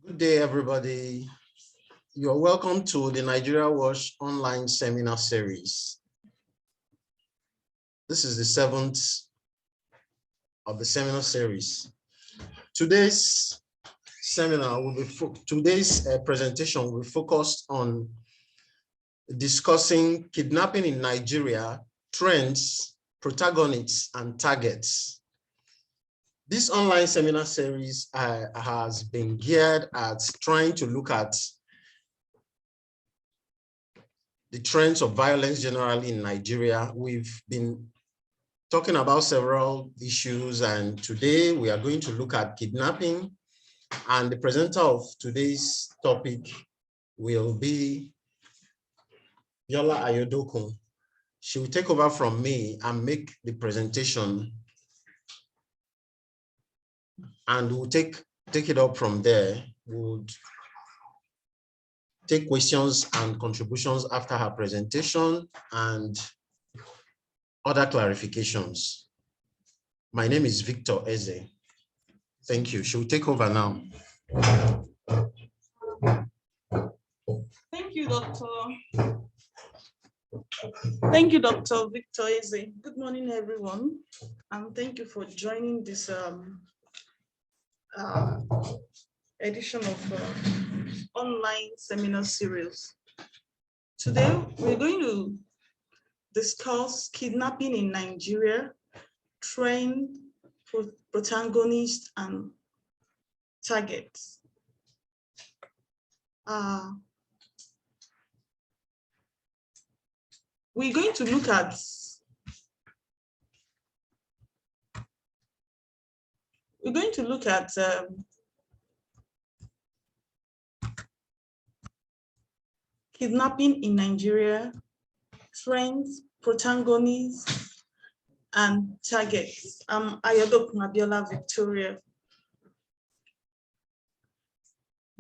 Good day, everybody. You're welcome to the Nigeria Watch online seminar series. This is the 7th of the seminar series. Today's presentation will be focused on discussing kidnapping in Nigeria, trends, protagonists, and targets. This online seminar series has been geared at trying to look at the trends of violence generally in Nigeria. We've been talking about several issues, and today we are going to look at kidnapping. And the presenter of today's topic will be Biola Ayodokun. She will take over from me and make the presentation, and we'll take it up from there. We'll take questions and contributions after her presentation and other clarifications. My name is Victor Eze. Thank you. She will take over now. Thank you, Dr. Thank you, Dr. Victor Eze. Good morning, everyone. And thank you for joining this edition of online seminar series. Today, we're going to discuss kidnapping in Nigeria, trend, protagonists, and targets. We're going to look at kidnapping in Nigeria, trends, protagonists, and targets. I'm Ayodokun Abiola Victoria.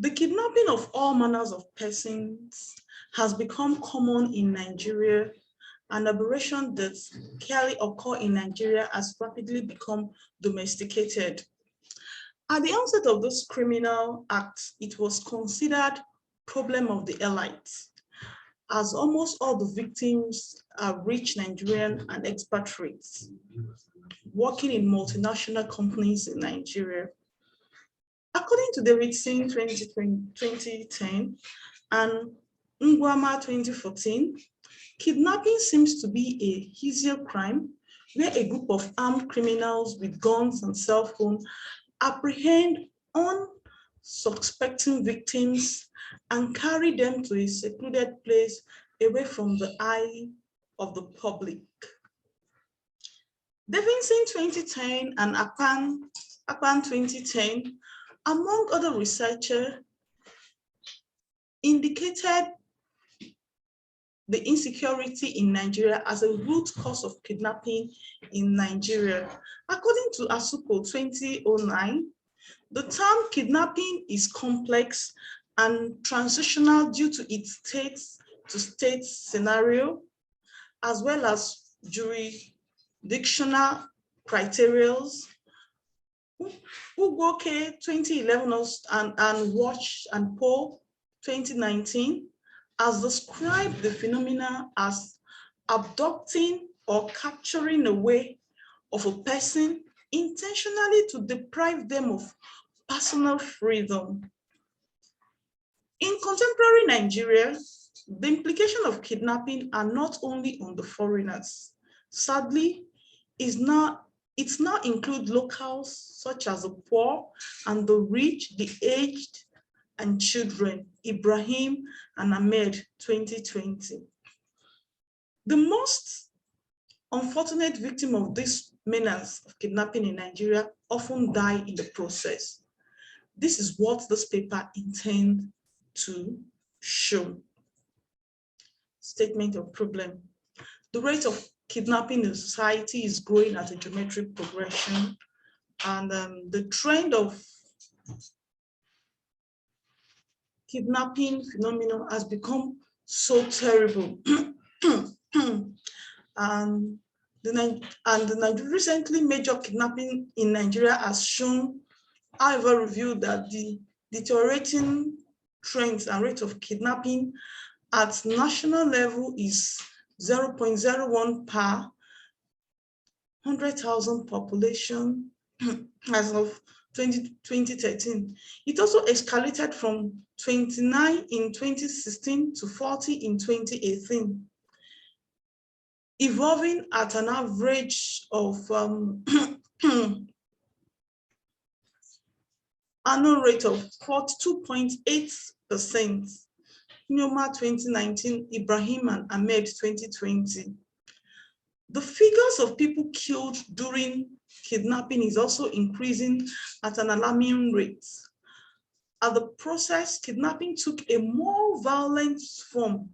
The kidnapping of all manners of persons has become common in Nigeria. An aberration that clearly occurs in Nigeria has rapidly become domesticated. At the onset of this criminal act, it was considered problem of the elites, as almost all the victims are rich Nigerian and expatriates working in multinational companies in Nigeria. According to Davidson 2010 and Ngwama 2014, kidnapping seems to be a easier crime where a group of armed criminals with guns and cell phones apprehend unsuspecting victims and carry them to a secluded place away from the eye of the public. Davidson 2010 and Akpan 2010, among other researchers, indicated the insecurity in Nigeria as a root cause of kidnapping in Nigeria. According to Asuko 2009, the term kidnapping is complex and transitional due to its state-to-state scenario, as well as jurisdictional criteria. Ugoke 2011 and Watch and Poll 2019 has described the phenomena as abducting or capturing away of a person intentionally to deprive them of personal freedom. In contemporary Nigeria, the implication of kidnapping are not only on the foreigners. Sadly, it now includes locals such as the poor and the rich, the aged, and children, Ibrahim and Ahmed 2020. The most unfortunate victim of this menace of kidnapping in Nigeria often die in the process. This is what this paper intends to show. Statement of problem. The rate of kidnapping in society is growing at a geometric progression, and the trend of kidnapping phenomenon has become so terrible. and the recently major kidnapping in Nigeria has shown, however, revealed that the deteriorating trends and rate of kidnapping at national level is 0.01 per 100,000 population as of 2013. It also escalated from 29 in 2016 to 40 in 2018, evolving at an average of annual rate of 42.8%. Nyoma 2019, Ibrahim and Ahmed 2020. The figures of people killed during kidnapping is also increasing at an alarming rate. At the process, kidnapping took a more violent form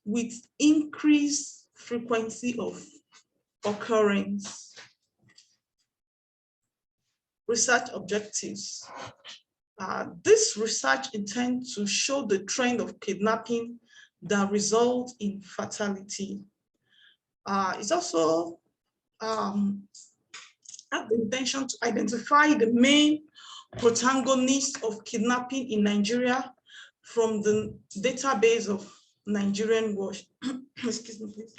with increased frequency of occurrence. Research objectives. This research intends to show the trend of kidnapping that result in fatality. It's also have the intention to identify the main protagonists of kidnapping in Nigeria from the database of Nigerian watch. Excuse me, please.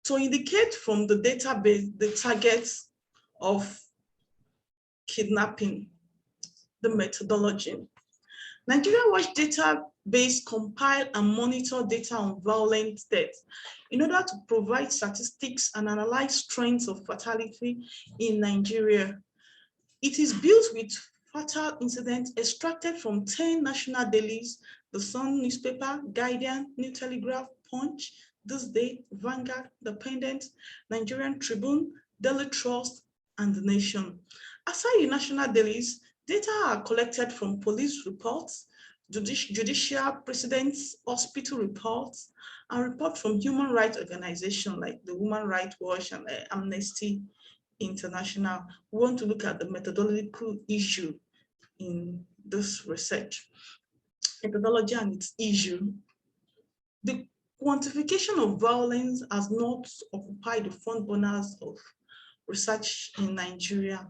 To indicate from the database the targets of kidnapping, the methodology. Nigerian Watch database compile and monitor data on violent death in order to provide statistics and analyze trends of fatality in Nigeria. It is built with fatal incidents extracted from 10 national dailies: The Sun newspaper, Guardian, New Telegraph, Punch, This Day, Vanguard, The Pendant, Nigerian Tribune, Daily Trust, and The Nation. Aside the national dailies, data are collected from police reports, judicial precedents, hospital reports, and reports from human rights organizations like the Human Rights Watch and Amnesty International. We want to look at the methodological issue in this research. Methodology and its issue. The quantification of violence has not occupied the front burners of research in Nigeria.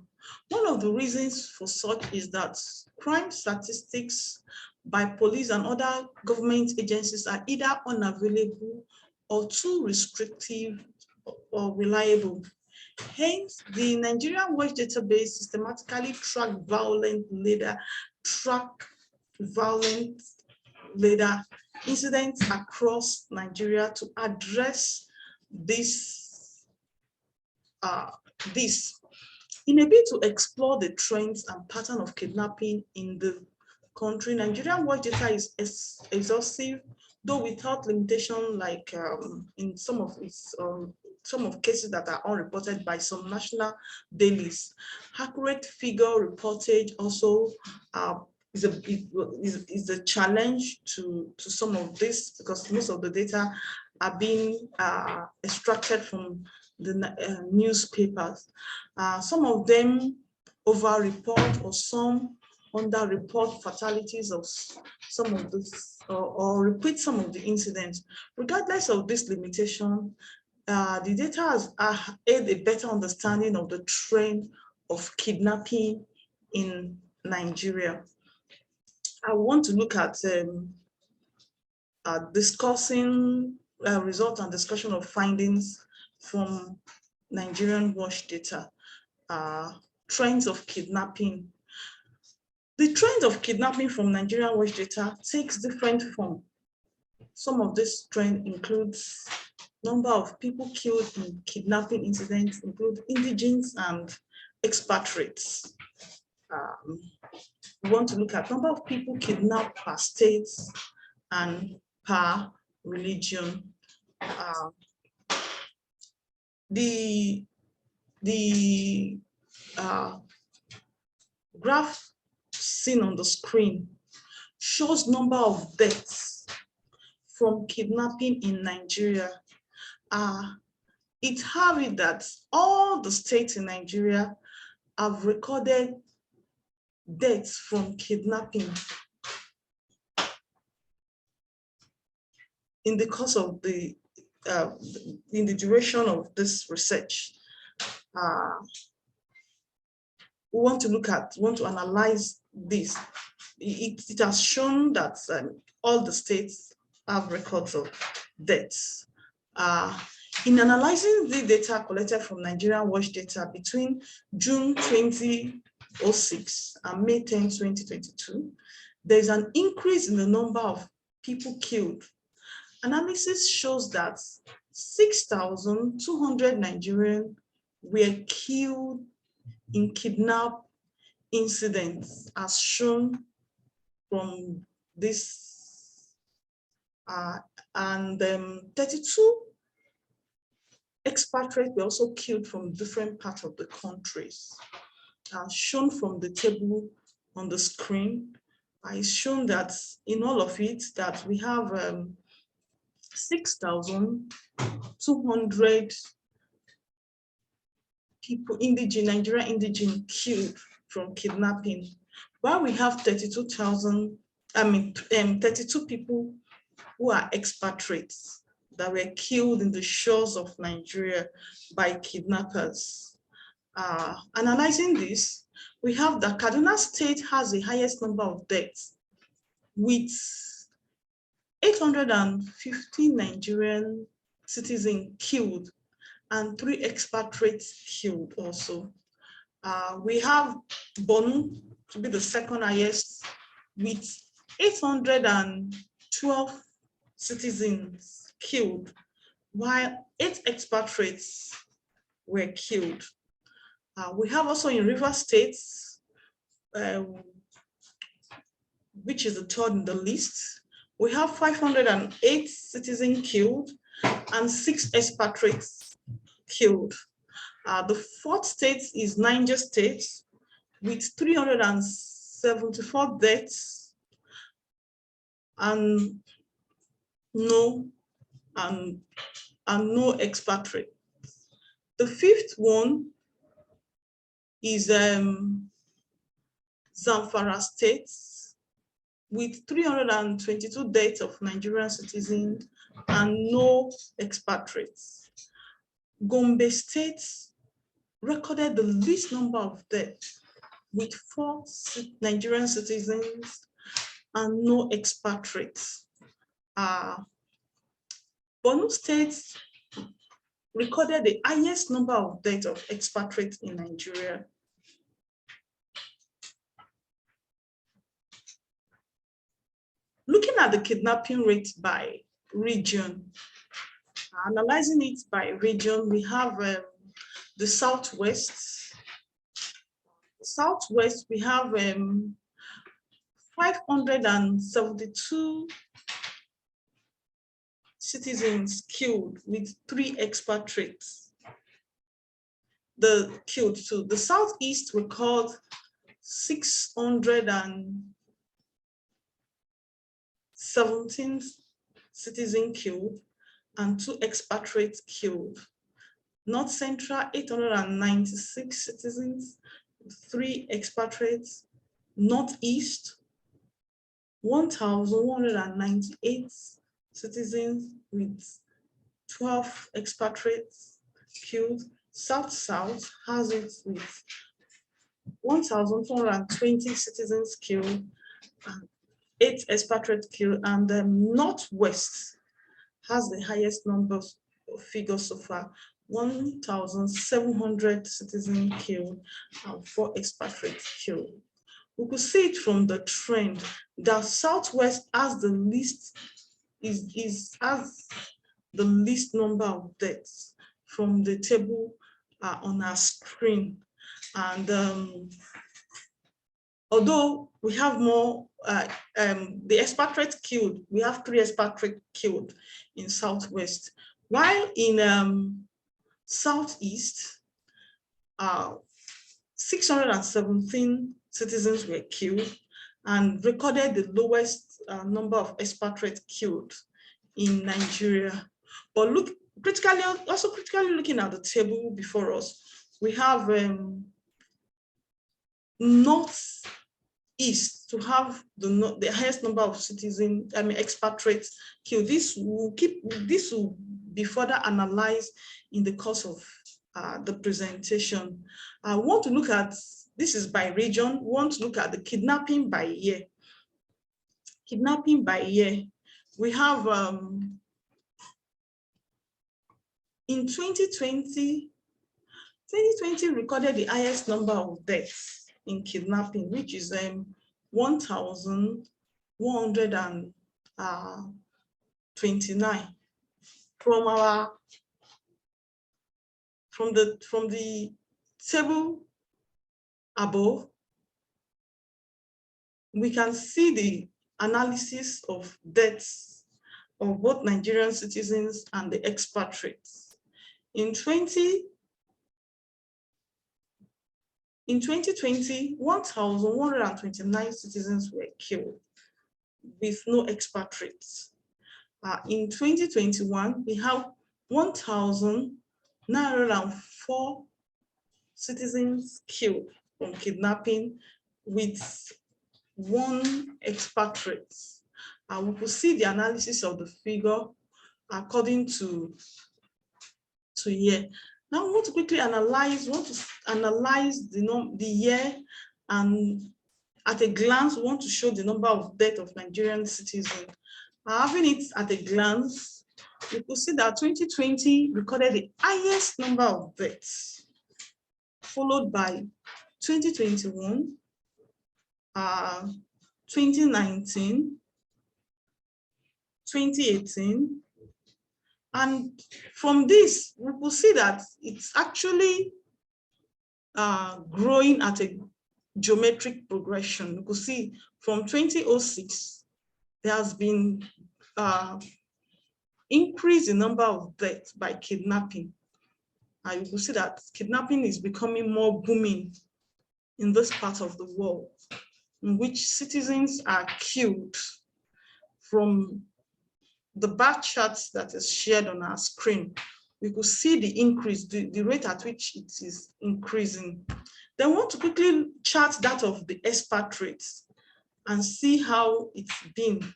One of the reasons for such is that crime statistics by police and other government agencies are either unavailable or too restrictive or reliable. Hence, the Nigerian Watch database systematically track violent incidents across Nigeria to address this. In a bid to explore the trends and pattern of kidnapping in the country, Nigerian Watch data is exhaustive, though without limitation, like in some of cases that are unreported by some national dailies. Accurate figure reportage also is a challenge to some of this, because most of the data are being extracted from the newspapers. Some of them over-report or some under-report fatalities of some of this, or repeat some of the incidents. Regardless of this limitation, the data has aided a better understanding of the trend of kidnapping in Nigeria. I want to look at discussing results and discussion of findings from Nigerian Watch data. Trends of kidnapping. The trend of kidnapping from Nigerian Watch data takes different form. Some of this trend includes number of people killed in kidnapping incidents, include indigenes and expatriates. We want to look at number of people kidnapped per state and per religion. The graph seen on the screen shows number of deaths from kidnapping in Nigeria. It has it that all the states in Nigeria have recorded deaths from kidnapping in the course of in the duration of this research. we want to analyze this. It has shown that all the states have records of deaths. In analyzing the data collected from Nigerian Watch data between June 2006 and May 10, 2022, there's an increase in the number of people killed. Analysis shows that 6,200 Nigerians were killed in kidnap incidents, as shown from this, and 32 expatriates were also killed from different parts of the countries. Shown from the table on the screen, it's shown that in all of it that we have 6,200 people, Nigerian indigenous killed from kidnapping, while we have 32 people who are expatriates that were killed in the shores of Nigeria by kidnappers. Analyzing this, we have that Kaduna State has the highest number of deaths, with 850 Nigerian citizens killed and 3 expatriates killed also. We have Borno to be the second highest, with 812 citizens killed, while 8 expatriates were killed. We have also in Rivers State, which is the third in the list, we have 508 citizens killed and 6 expatriates killed. The fourth state is Niger State, with 374 deaths and no expatriate. The fifth one is Zamfara State, with 322 deaths of Nigerian citizens and no expatriates. Gombe State recorded the least number of deaths, with 4 Nigerian citizens and no expatriates. Borno State recorded the highest number of deaths of expatriates in Nigeria. Looking at the kidnapping rate by region, analyzing it by region, we have the Southwest. Southwest, we have 572 citizens killed, with 3 expatriates killed too. The Southeast recorded 617 citizens killed and 2 expatriates killed. North Central, 896 citizens, 3 expatriates. Northeast, 1,198 citizens with 12 expatriates killed. South has it with 1,220 citizens killed and 8 expatriates killed, and the Northwest has the highest numbers of figures so far, 1,700 citizens killed and 4 expatriates killed. We could see it from the trend that Southwest has the least has the least number of deaths from the table on our screen. And although we have more, the expatriates killed, we have 3 expatriates killed in Southwest, while in Southeast, 617 citizens were killed and recorded the lowest number of expatriates killed in Nigeria. But critically looking at the table before us, we have Northeast to have the highest number of expatriates killed. This will be further analyzed in the course of the presentation. I want to look at this is by region. We want to look at the kidnapping by year. Kidnapping by year. We have in 2020 recorded the highest number of deaths in kidnapping, which is 1,129 from the table above. We can see the analysis of deaths of both Nigerian citizens and the expatriates. In 2020, 1,129 citizens were killed with no expatriates. In 2021, we have 1,904 citizens killed from kidnapping with one expatriate. We could see the analysis of the figure according to year. Now we want to quickly analyze, the year, and at a glance, we want to show the number of deaths of Nigerian citizens. Having it at a glance, we could see that 2020 recorded the highest number of deaths, followed by 2021, 2019, 2018. And from this, we will see that it's actually growing at a geometric progression. You could see from 2006, there has been increase in number of deaths by kidnapping. And you will see that kidnapping is becoming more booming in this part of the world, in which citizens are killed. From the bar charts that is shared on our screen, we could see the increase, the rate at which it is increasing. Then we want to quickly chart that of the expatriates and see how it's been.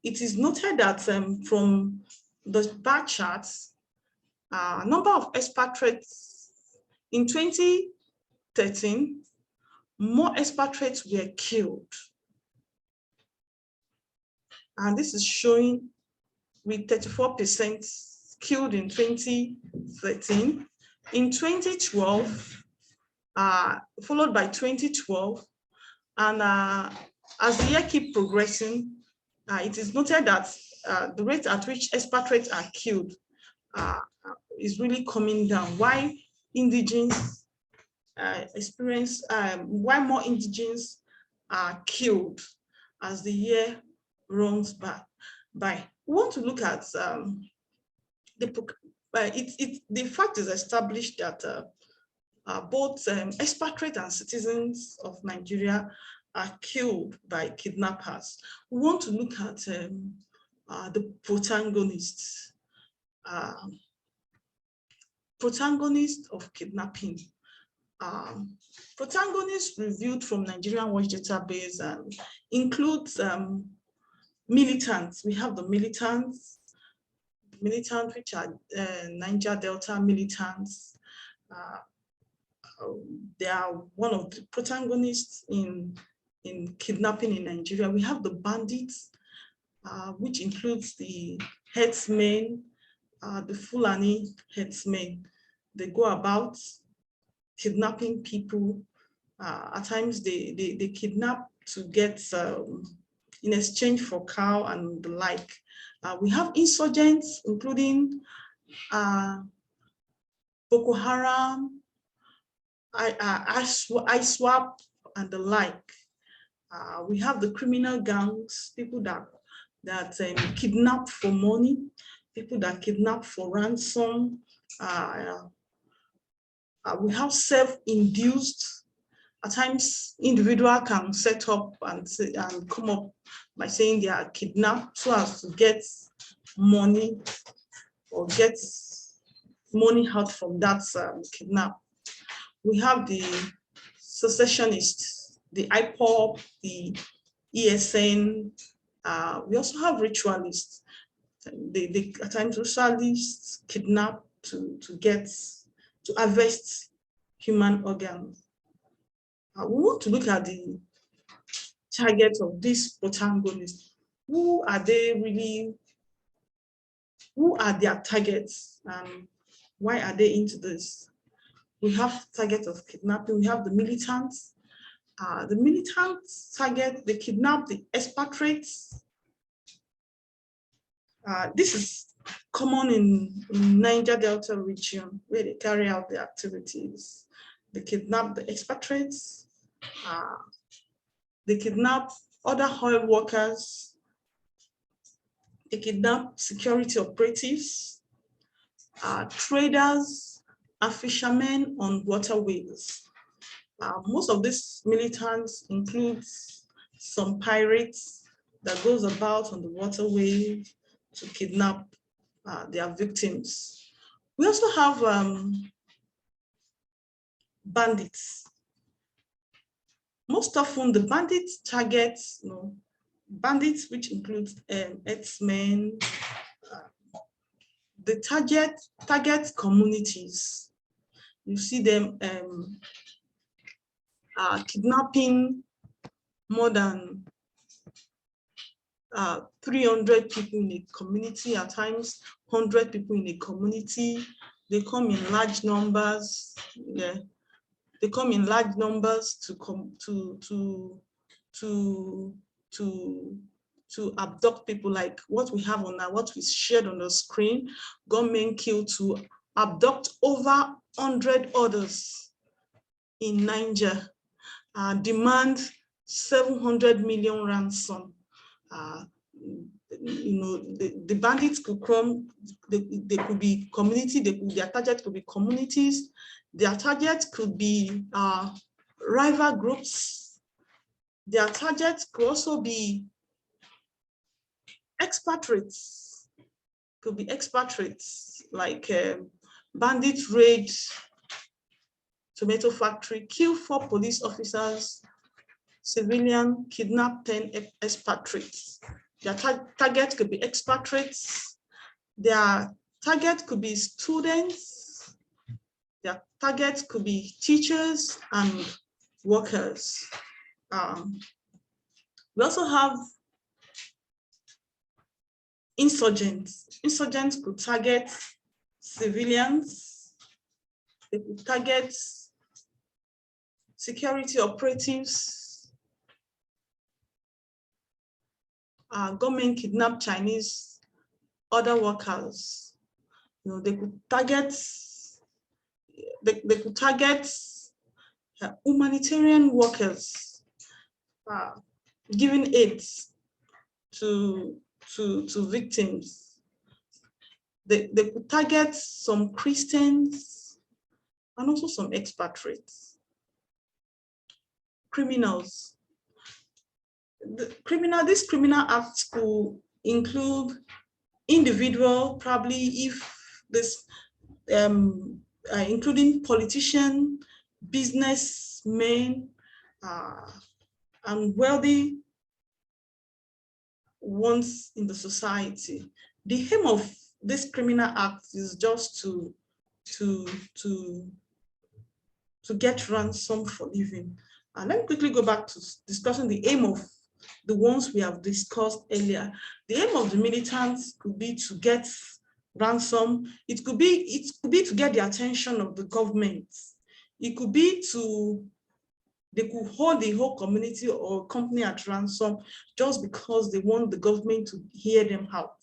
It is noted that from the bar charts, number of expatriates in 2013, more expatriates were killed. And this is showing with 34% killed in 2013. In 2012, followed by 2012, and as the year keeps progressing, it is noted that the rate at which expatriates are killed is really coming down. Why indigenous why more indigenous are killed as the year runs by. We want to look at the fact is established that both expatriates and citizens of Nigeria are killed by kidnappers. We want to look at the protagonists. Protagonists of kidnapping. Protagonists reviewed from Nigerian Watch Database includes militants. We have the militants, which are Niger Delta militants. They are one of the protagonists in kidnapping in Nigeria. We have the bandits, which includes the herdsmen, the Fulani herdsmen. They go about kidnapping people. At times they kidnap to get in exchange for cow and the like. We have insurgents, including Boko Haram, ISWAP, and the like. We have the criminal gangs, people that kidnap for money, people that kidnap for ransom. We have self-induced. At times, individual can set up and come up by saying they are kidnapped so as to get money or get money out from that kidnap. We have the secessionists, the IPOP, the ESN. We also have ritualists. They at times ritualists kidnap to harvest human organs. We want to look at the target of these protagonists. Who are they really? Who are their targets, and why are they into this? We have target of kidnapping. We have the militants. The militants target, they kidnap the expatriates. This is common in Niger Delta region, where they carry out the activities. They kidnap the expatriates. They kidnap other oil workers. They kidnap security operatives, traders, and fishermen on waterways. Most of these militants includes some pirates that goes about on the waterway to kidnap their victims. We also have bandits. Most often the bandits target, bandits which includes herdsmen. The target communities. You see them kidnapping more than 300 people in a community, at times 100 people in a community. They come in large numbers. Yeah, they come in large numbers to abduct people, like what we have on what we shared on the screen. Gunmen killed to abduct over 100 others in Niger. Demand 700 million ransom. The bandits could come, they could be community, their target could be communities, their target could be rival groups, their target could also be expatriates, like bandit raid tomato factory, kill 4 police officers, civilian, kidnap 10 expatriates. Their target could be expatriates. Their target could be students. Their target could be teachers and workers. We also have insurgents. Insurgents could target civilians. They could target security operatives. Government kidnap Chinese, other workers. They could target. They could target humanitarian workers, giving aid to victims. They could target some Christians and also some expatriates. Criminals. These criminal acts could include individual, probably if this, including politicians, businessmen, and wealthy ones in the society. The aim of this criminal act is just to get ransom for living. And let me quickly go back to discussing the aim of the ones we have discussed earlier. The aim of the militants could be to get ransom. It could be to get the attention of the government. It could be they could hold the whole community or company at ransom just because they want the government to hear them out.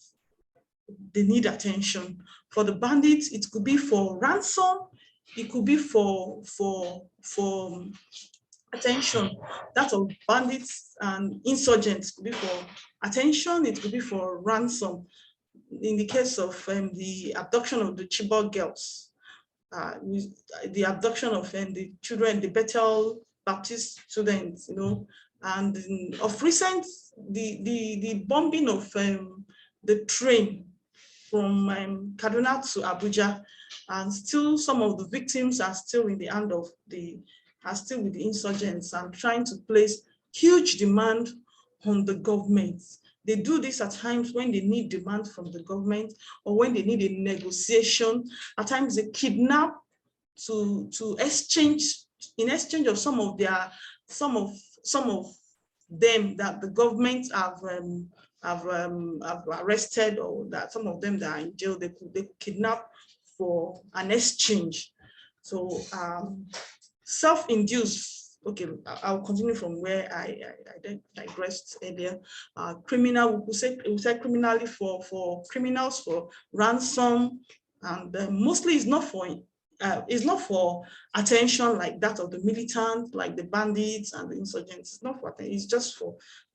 They need attention. For the bandits, it could be for ransom. It could be for attention. That of bandits and insurgents could be for attention. It could be for ransom. In the case of the abduction of the Chibok girls, the abduction of the children, the Bethel Baptist students, and of recent, the bombing of the train from Kaduna to Abuja, and still some of the victims are still in the hand of are still with the insurgents and trying to place huge demand on the government. They do this at times when they need demand from the government or when they need a negotiation. At times they kidnap to exchange in exchange of some of them that the government have arrested, or that some of them that are in jail, they could kidnap for an exchange. So self-induced. Okay, I'll continue from where I digressed earlier. Criminal, we say criminally for criminals for ransom, and mostly it's not for attention like that of the militants, like the bandits and the insurgents. It's not for attention. It's just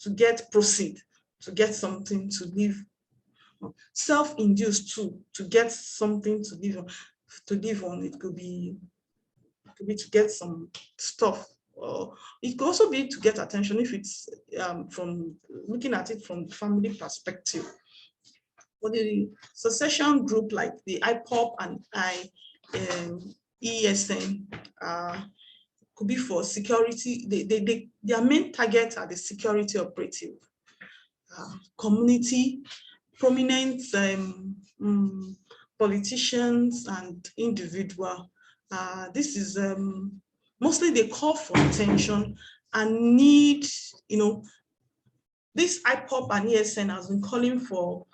to get proceed, to get something to live. Self-induced too, to get something to live on. It could be to get some stuff, or it could also be to get attention if it's from looking at it from family perspective. For the secession group like the IPOP and ESN, could be for security. Their main targets are the security operative, community, prominent politicians and individual. This is mostly they call for attention and need, this IPOP and ESN has been calling for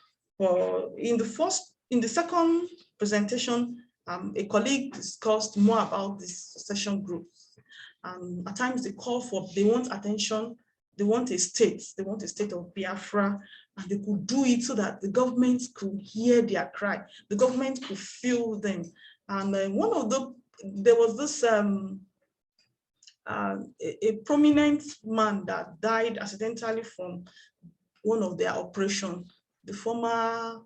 in the second presentation, a colleague discussed more about this secession group. At times they want attention, they want a state of Biafra, and they could do it so that the government could hear their cry, the government could feel them. And there was this a prominent man that died accidentally from one of their operations. The former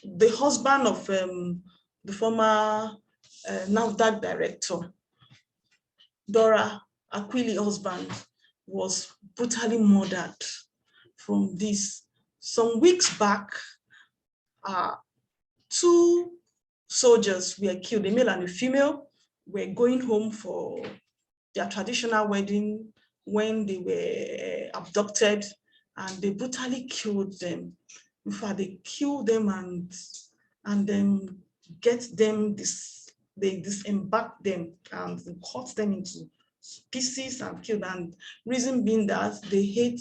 the husband of the former NAFDAC director, Dora Aquili husband, was brutally murdered from this. Some weeks back, 2 soldiers were killed, a male and a female, were going home for their traditional wedding when they were abducted, and they brutally killed them. In fact, they killed them and then they disembarked them and cut them into pieces and killed. And reason being that they hate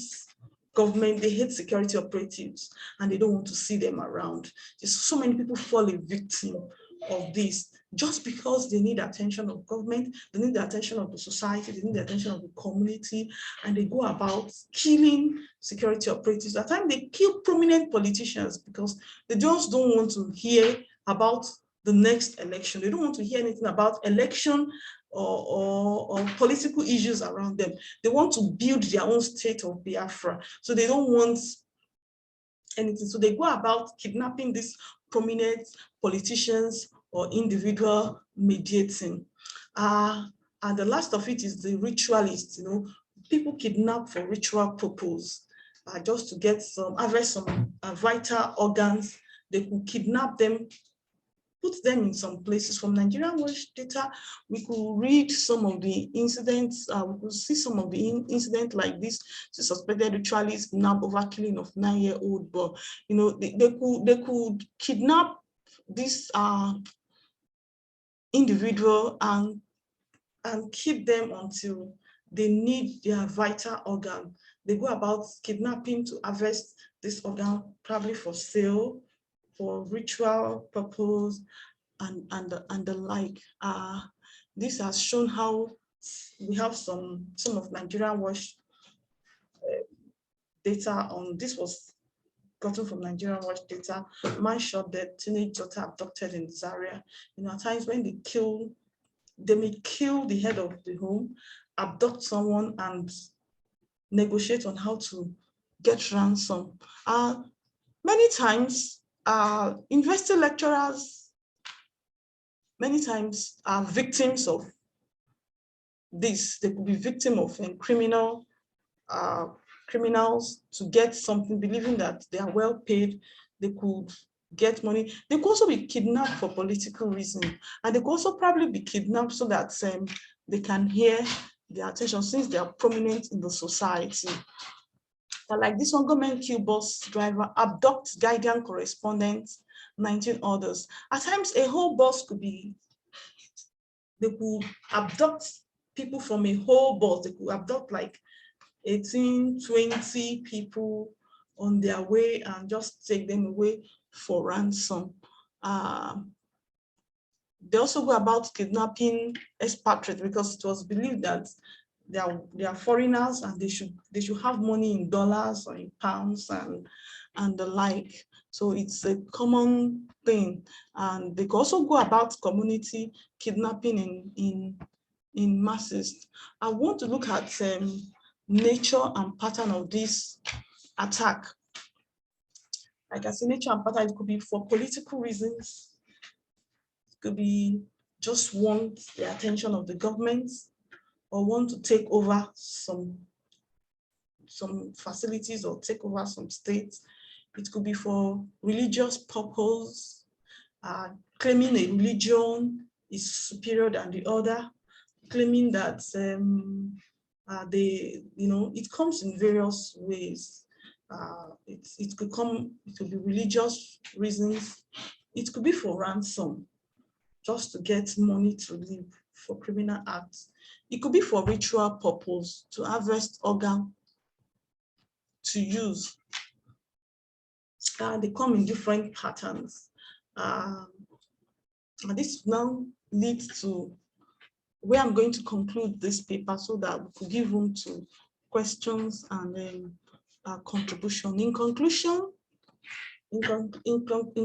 government, they hate security operatives, and they don't want to see them around. So many people fall a victim of this just because they need attention of government, they need the attention of the society, they need the attention of the community, and they go about killing security operatives. At times they kill prominent politicians because they just don't want to hear about the next election. They don't want to hear anything about election or political issues around them. They want to build their own state of Biafra. So they don't want anything. So they go about kidnapping these prominent politicians or individual mediating. And the last of it is the ritualists. People kidnap for ritual purpose, just to get harvest some vital organs. They could kidnap them, put them in some places. From Nigerian Watch data, we could read some of the incidents, we could see some of the incidents like this, suspected ritualists kidnap over killing of 9-year-old, but they could kidnap this individual and keep them until they need their vital organ. They go about kidnapping to harvest this organ, probably for sale, for ritual purpose, and the like. This has shown how we have some of Nigerian Watch data on this. Was gotten from Nigerian Watch data. Man shot dead, teenage daughter abducted in Zaria. At times when they may kill the head of the home, abduct someone, and negotiate on how to get ransom. Many times, university lecturers, many times are victims of this. They could be victim of criminals to get something, believing that they are well paid, they could get money. They could also be kidnapped for political reasons, and they could also probably be kidnapped so that they can hear their attention, since they are prominent in the society. Like this one, government queue bus driver abducts Guardian correspondent, 19 others. At times, a whole bus could be, they could abduct people from a whole bus. They could abduct like 18, 20 people on their way and just take them away for ransom. They also go about kidnapping expatriates because it was believed that they are foreigners and they should have money in dollars or in pounds and the like. So it's a common thing. And they also go about community kidnapping in masses. I want to look at nature and pattern of this attack. Like I say, nature and pattern, it could be for political reasons. It could be just want the attention of the government or want to take over some facilities or take over some states. It could be for religious purpose, claiming a religion is superior than the other, claiming that it comes in various ways. It could be religious reasons. It could be for ransom, just to get money to live, for criminal acts. It could be for ritual purpose, to harvest organ to use. They come in different patterns. And this now leads to where I'm going to conclude this paper so that we could give room to questions and contribution. In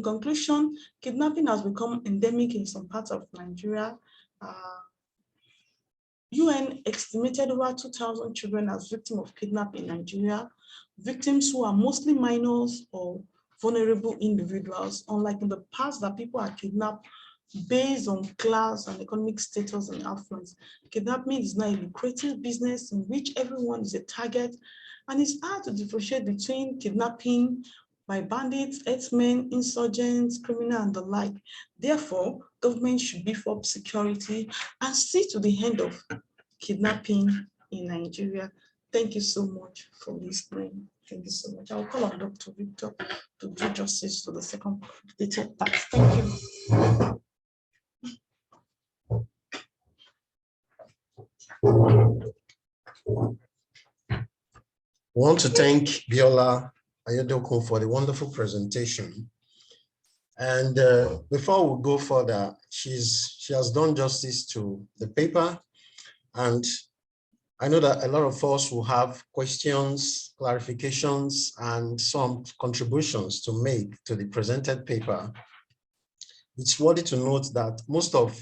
conclusion, kidnapping has become endemic in some parts of Nigeria. UN estimated over 2,000 children as victims of kidnapping in Nigeria, victims who are mostly minors or vulnerable individuals, unlike in the past that people are kidnapped based on class and economic status and affluence. Kidnapping is now a lucrative business in which everyone is a target, and it's hard to differentiate between kidnapping by bandits, herdsmen, insurgents, criminals, and the like. Therefore, government should beef up security and see to the end of kidnapping in Nigeria. Thank you so much for listening. Thank you so much. I'll call on Dr. Victor to do justice to the second detailed part. Thank you. I want to thank Biola Ayodoko for the wonderful presentation. And before we go further, she has done justice to the paper. And I know that a lot of us will have questions, clarifications, and some contributions to make to the presented paper. It's worthy to note that most of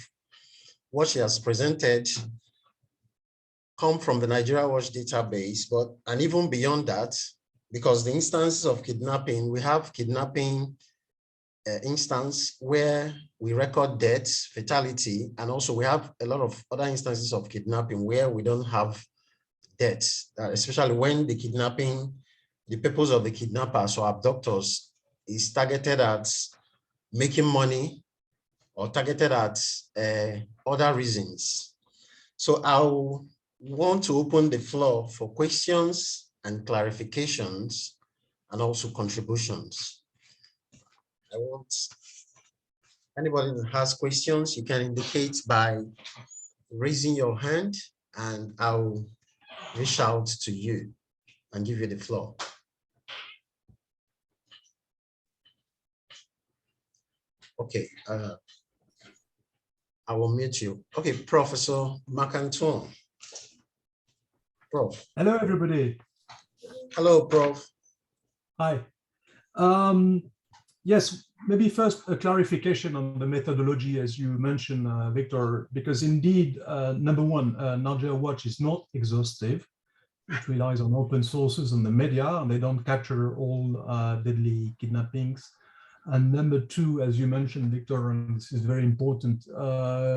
what she has presented come from the Nigeria Watch database, and even beyond that, because the instances of kidnapping, we have kidnapping instance where we record deaths, fatality, and also we have a lot of other instances of kidnapping where we don't have deaths, especially when the kidnapping, the purpose of the kidnappers or abductors is targeted at making money or targeted at other reasons. So I'll want to open the floor for questions and clarifications and also contributions. I want anybody who has questions, you can indicate by raising your hand and I'll reach out to you and give you the floor. Okay, I will mute you. Okay, Professor Macanton. Prof. Hello, everybody. Hello, Prof. Hi. Yes, maybe first a clarification on the methodology, as you mentioned, Victor, because indeed, number one, Nigeria Watch is not exhaustive. It relies on open sources and the media, and they don't capture all deadly kidnappings. And number two, as you mentioned, Victor, and this is very important,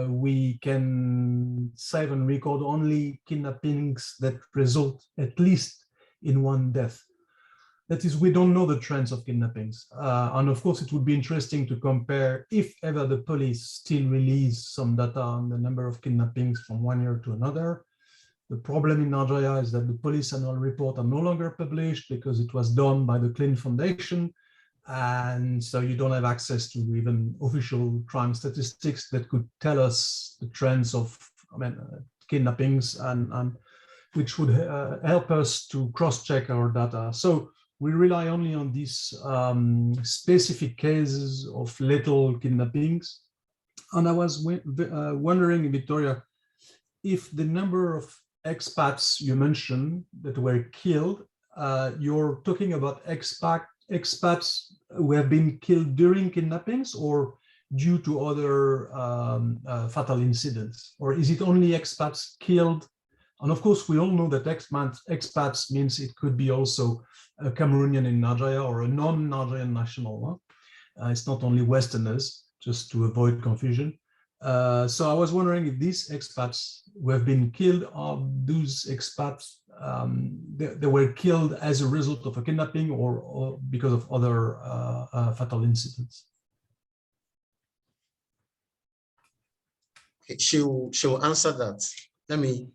we can save and record only kidnappings that result at least in one death. That is, we don't know the trends of kidnappings. And of course, it would be interesting to compare if ever the police still release some data on the number of kidnappings from one year to another. The problem in Nigeria is that the police annual report are no longer published because it was done by the Clean Foundation. And so you don't have access to even official crime statistics that could tell us the trends of kidnappings and which would help us to cross-check our data. So we rely only on these specific cases of lethal kidnappings. And I was wondering, Victoria, if the number of expats you mentioned that were killed, you're talking about expats who have been killed during kidnappings or due to other fatal incidents? Or is it only expats killed? And of course, we all know that expats means it could be also a Cameroonian in Nigeria or a non-Nigerian national. It's not only Westerners, just to avoid confusion. So I was wondering if these expats who have been killed are those expats they were killed as a result of a kidnapping or because of other fatal incidents. She'll answer that. Let me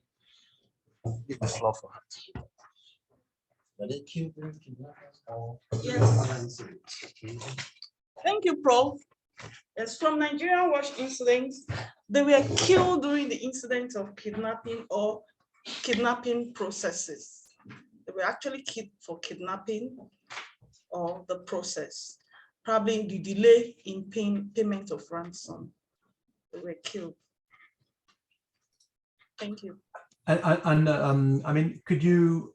give the floor for her. Were they killed during kidnappings or? Yes. Thank you, Prof. As from Nigerian Watch incidents, they were killed during the incident of kidnapping or kidnapping processes. They were actually killed for kidnapping or the process, probably the delay in payment of ransom. They were killed. Thank you. I mean, could you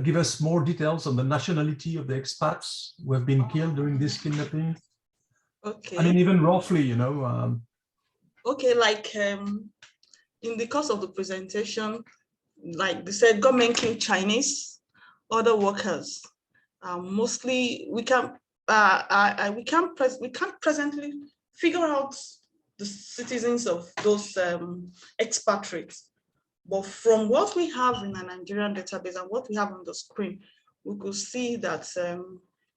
give us more details on the nationality of the expats who have been killed during this kidnapping? Okay. I mean, even roughly, you know. Okay, like in the course of the presentation, like they said, government killed Chinese, other workers. Mostly, we can't presently figure out the citizens of those expatriates. But from what we have in a Nigerian database and what we have on the screen, we could see that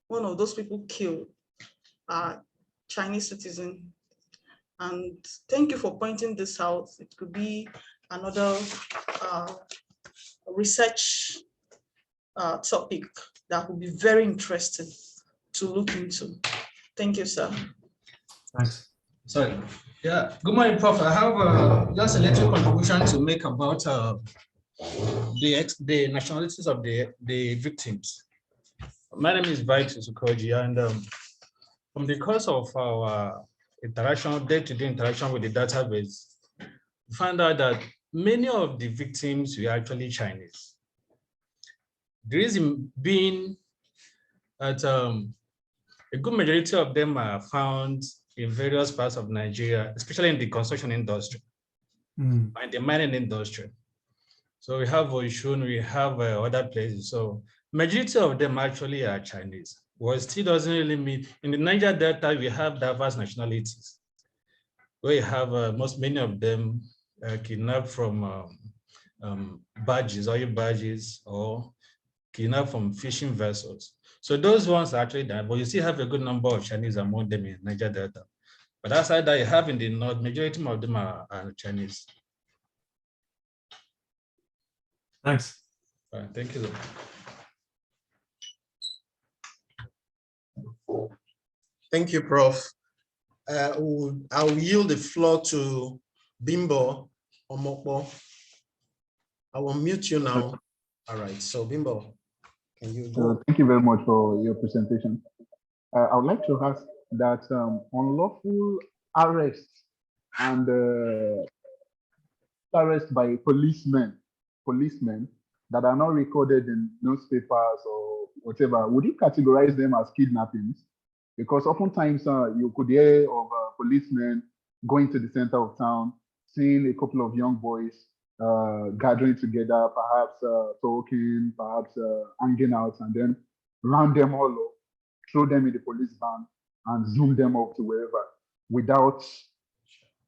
one of those people killed Chinese citizen. And thank you for pointing this out. It could be another research topic that would be very interesting to look into. Thank you, sir. Thanks. Sorry. Yeah. Good morning, Prof. I have just a little contribution to make about the nationalities of the victims. My name is Vitus Ukoji, and from the course of our interaction, day-to-day interaction with the database, we found out that many of the victims were actually Chinese. The reason being that a good majority of them are found in various parts of Nigeria, especially in the construction industry and the mining industry. So we have Oshun, we have other places. So majority of them actually are Chinese. Well, it still doesn't really mean, in the Niger Delta, we have diverse nationalities. We have many of them kidnapped from barges, oil barges, or kidnapped from fishing vessels. So those ones are actually there, but you still have a good number of Chinese among them in Niger Delta. But outside that, you have in the north, majority of them are Chinese. Thanks. Thank you. Thank you, Prof. I'll yield the floor to Bimbo Omokbo. I will mute you now. All right, so Bimbo, can you go? Thank you very much for your presentation. I would like to ask that unlawful arrest and arrest by policemen that are not recorded in newspapers or whatever, would you categorize them as kidnappings? Because oftentimes you could hear of policemen going to the center of town, seeing a couple of young boys gathering together, perhaps talking, perhaps hanging out, and then round them all up, throw them in the police van, and zoom them up to wherever without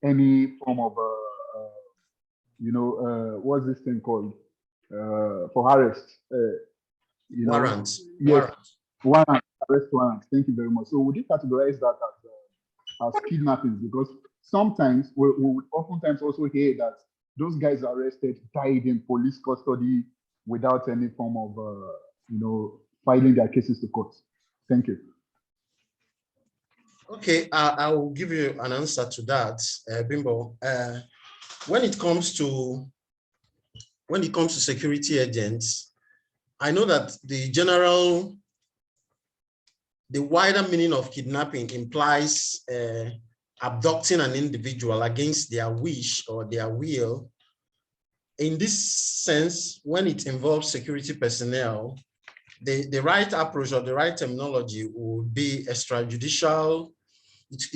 any form of, what's this thing called? For arrest. Warrant. Yes, warrant, arrest warrant. Thank you very much. So would you categorize that as kidnapping? Because sometimes we would oftentimes also hear that those guys arrested died in police custody without any form of, filing their cases to court. Thank you. Okay, I will give you an answer to that, Bimbo. When it comes to security agents, I know that the wider meaning of kidnapping implies abducting an individual against their wish or their will. In this sense, when it involves security personnel, the right approach or the right terminology would be extrajudicial.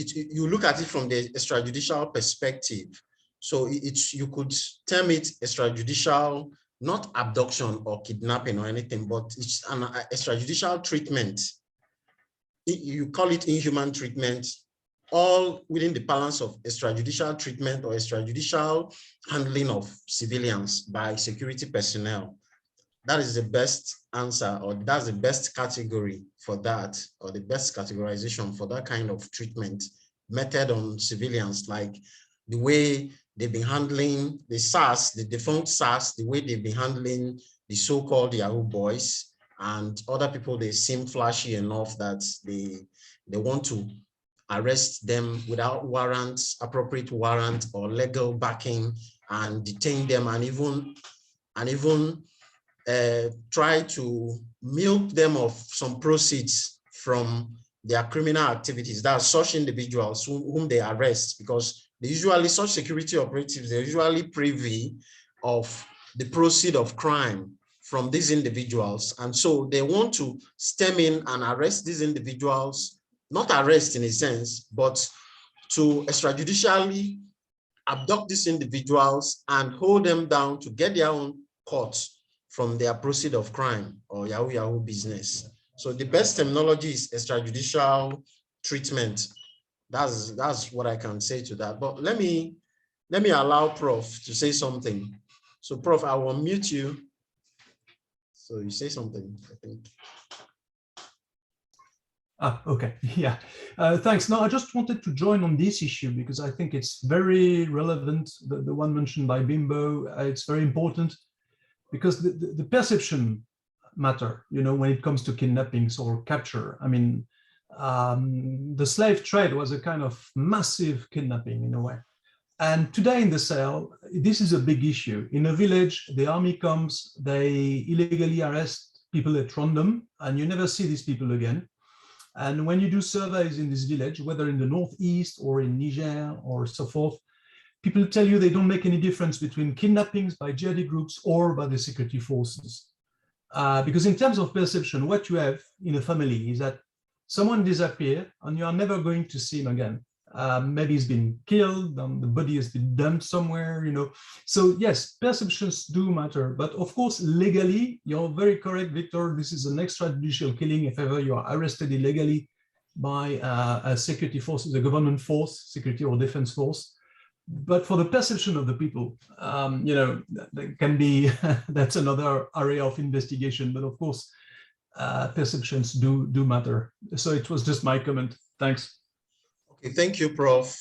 You look at it from the extrajudicial perspective. So you could term it extrajudicial, not abduction or kidnapping or anything, but it's an extrajudicial treatment. You call it inhuman treatment, all within the balance of extrajudicial treatment or extrajudicial handling of civilians by security personnel. That is the best answer, or that's the best category for that, or the best categorization for that kind of treatment method on civilians, like the way they've been handling the SARS, the defunct SARS, the way they've been handling the so-called Yahoo boys and other people. They seem flashy enough that they want to arrest them without warrants, appropriate warrant or legal backing, and detain them, and even try to milk them of some proceeds from their criminal activities. That's such individuals whom they arrest, because such security operatives, they're usually privy of the proceed of crime from these individuals. And so they want to stem in and arrest these individuals, not arrest in a sense, but to extrajudicially abduct these individuals and hold them down to get their own courts from their proceed of crime or Yahoo business. So the best terminology is extrajudicial treatment. That's what I can say to that. But let me allow Prof to say something. So Prof, I will mute you. So you say something, I think. Okay, yeah, thanks. No, I just wanted to join on this issue because I think it's very relevant, the one mentioned by Bimbo. It's very important because the perception matter, when it comes to kidnappings or capture. I mean, the slave trade was a kind of massive kidnapping in a way. And today in the Sahel, this is a big issue. In a village, the army comes, they illegally arrest people at random, and you never see these people again. And when you do surveys in this village, whether in the northeast or in Niger or so forth, people tell you they don't make any difference between kidnappings by jihadi groups or by the security forces. Because in terms of perception, what you have in a family is that someone disappears and you are never going to see him again. Maybe he's been killed and the body has been dumped somewhere, So yes, perceptions do matter. But of course, legally, you're very correct, Victor. This is an extrajudicial killing if ever you are arrested illegally by a security force, a government force, security or defense force. But for the perception of the people, that can be, that's another area of investigation. But of course, perceptions do matter. So it was just my comment. Thanks. Okay, thank you, Prof.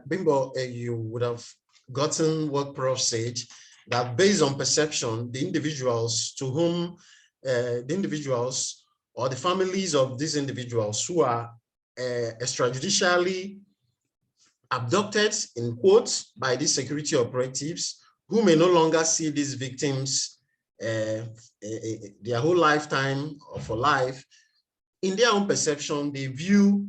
Bimbo, you would have gotten what Prof said, that based on perception, the individuals to whom, the individuals or the families of these individuals who are extrajudicially abducted, in quotes, by these security operatives, who may no longer see these victims their whole lifetime or for life, in their own perception, they view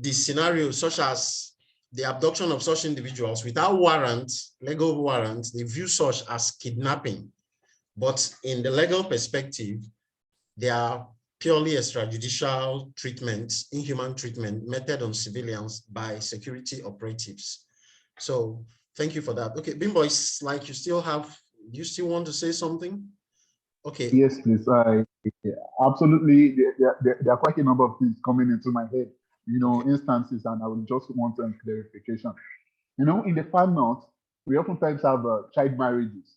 the scenario such as the abduction of such individuals without warrant, legal warrant, they view such as kidnapping. But in the legal perspective, they are purely extrajudicial treatments, inhuman treatment method on civilians by security operatives. So thank you for that. Okay, Bimbo, it's like you still want to say something? Okay. Yes, please. Absolutely. There are quite a number of things coming into my head, instances, and I would just want some clarification. In the far north, we oftentimes have child marriages.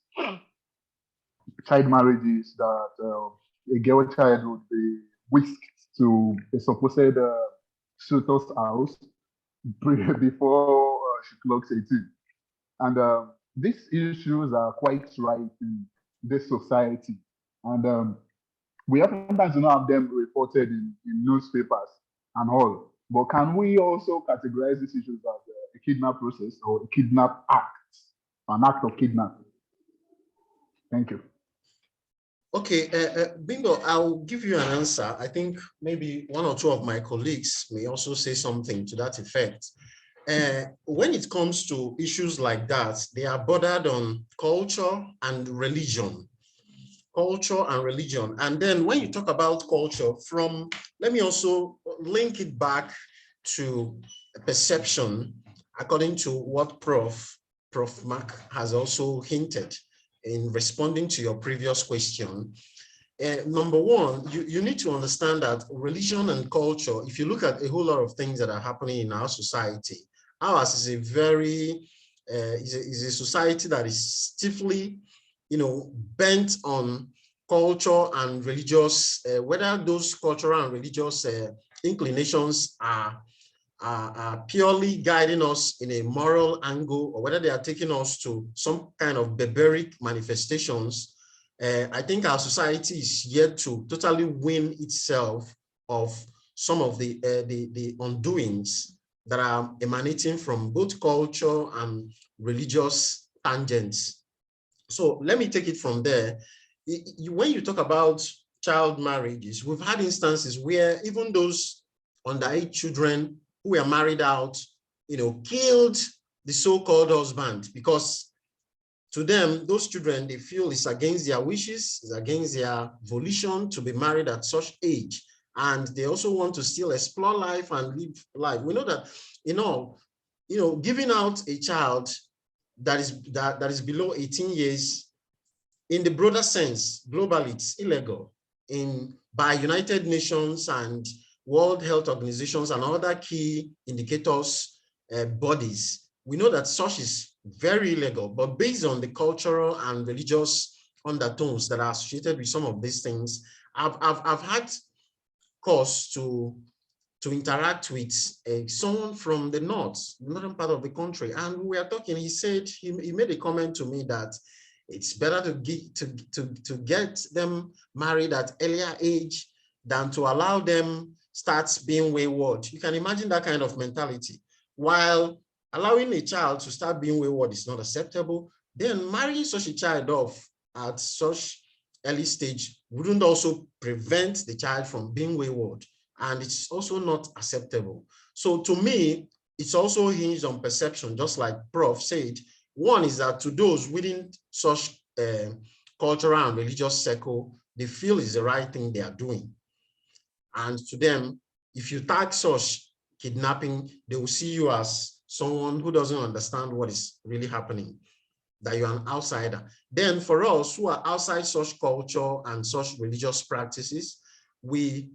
Child marriages that a girl child would be whisked to a supposed suitor's house before she clocks 18. And these issues are quite right in this society. And we oftentimes do not have them reported in newspapers and all. But can we also categorize these issues as a kidnap process or a kidnap act, an act of kidnapping? Thank you. Okay, Bingo, I'll give you an answer. I think maybe one or two of my colleagues may also say something to that effect. When it comes to issues like that, they are bordered on culture and religion. Culture and religion. And then when you talk about culture, let me also link it back to perception, according to what Prof. Mark has also hinted in responding to your previous question. Number one, you need to understand that religion and culture, if you look at a whole lot of things that are happening in our society, ours is a very, is a society that is stiffly, bent on culture and religious, whether those cultural and religious inclinations are purely guiding us in a moral angle, or whether they are taking us to some kind of barbaric manifestations. I think our society is yet to totally win itself of some of the undoings that are emanating from both culture and religious tangents. So let me take it from there. When you talk about child marriages, we've had instances where even those underage children who were married out, killed the so-called husband, because to them, those children, they feel it's against their wishes, it's against their volition to be married at such age. And they also want to still explore life and live life. We know that, giving out a child that is below 18 years, in the broader sense, globally, it's illegal by United Nations and World Health Organizations and other key indicators bodies. We know that such is very illegal, but based on the cultural and religious undertones that are associated with some of these things, I've had cause to interact with someone from the northern part of the country, and we were talking. He said he made a comment to me that it's better to get them married at earlier age than to allow them start being wayward. You can imagine that kind of mentality. While allowing a child to start being wayward is not acceptable, then marrying such a child off at such early stage wouldn't also prevent the child from being wayward, and it's also not acceptable. So to me, it's also hinged on perception, just like Prof said. One is that to those within such cultural and religious circle, they feel is the right thing they are doing. And to them, if you tag such kidnapping, they will see you as someone who doesn't understand what is really happening, that you're an outsider. Then for us who are outside such culture and such religious practices, we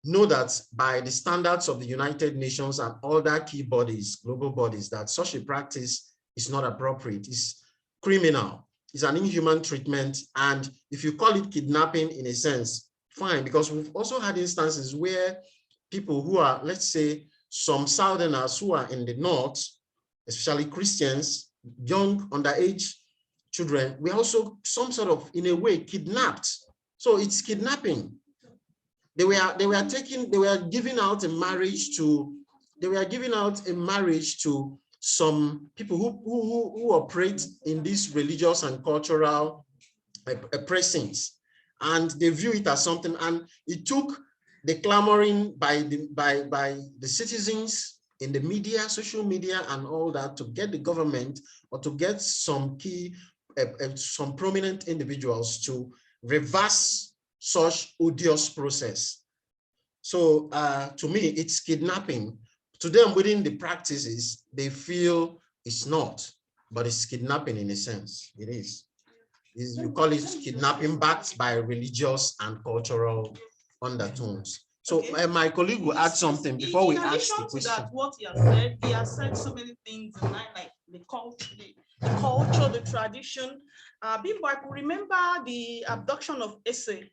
know that by the standards of the United Nations and other key bodies, global bodies, that such a practice is not appropriate, it's criminal, it's an inhuman treatment. And if you call it kidnapping in a sense, fine, because we've also had instances where people who are, let's say, some Southerners who are in the North, especially Christians, young underage children, were also some sort of, in a way, kidnapped. So it's kidnapping. They were giving out a marriage to some people who operate in these religious and cultural pressings, and they view it as something. And it took the clamoring by the citizens in the media, social media, and all that to get the government or to get some key, some prominent individuals to reverse such odious process. So to me, it's kidnapping. To them, within the practices, they feel it's not, but it's kidnapping in a sense. It is. You call it kidnapping backed by religious and cultural undertones. So okay. My colleague will add something before we ask the question. That, what he has said so many things in line, like the culture, the tradition. Bimbo, I could remember the abduction of Ese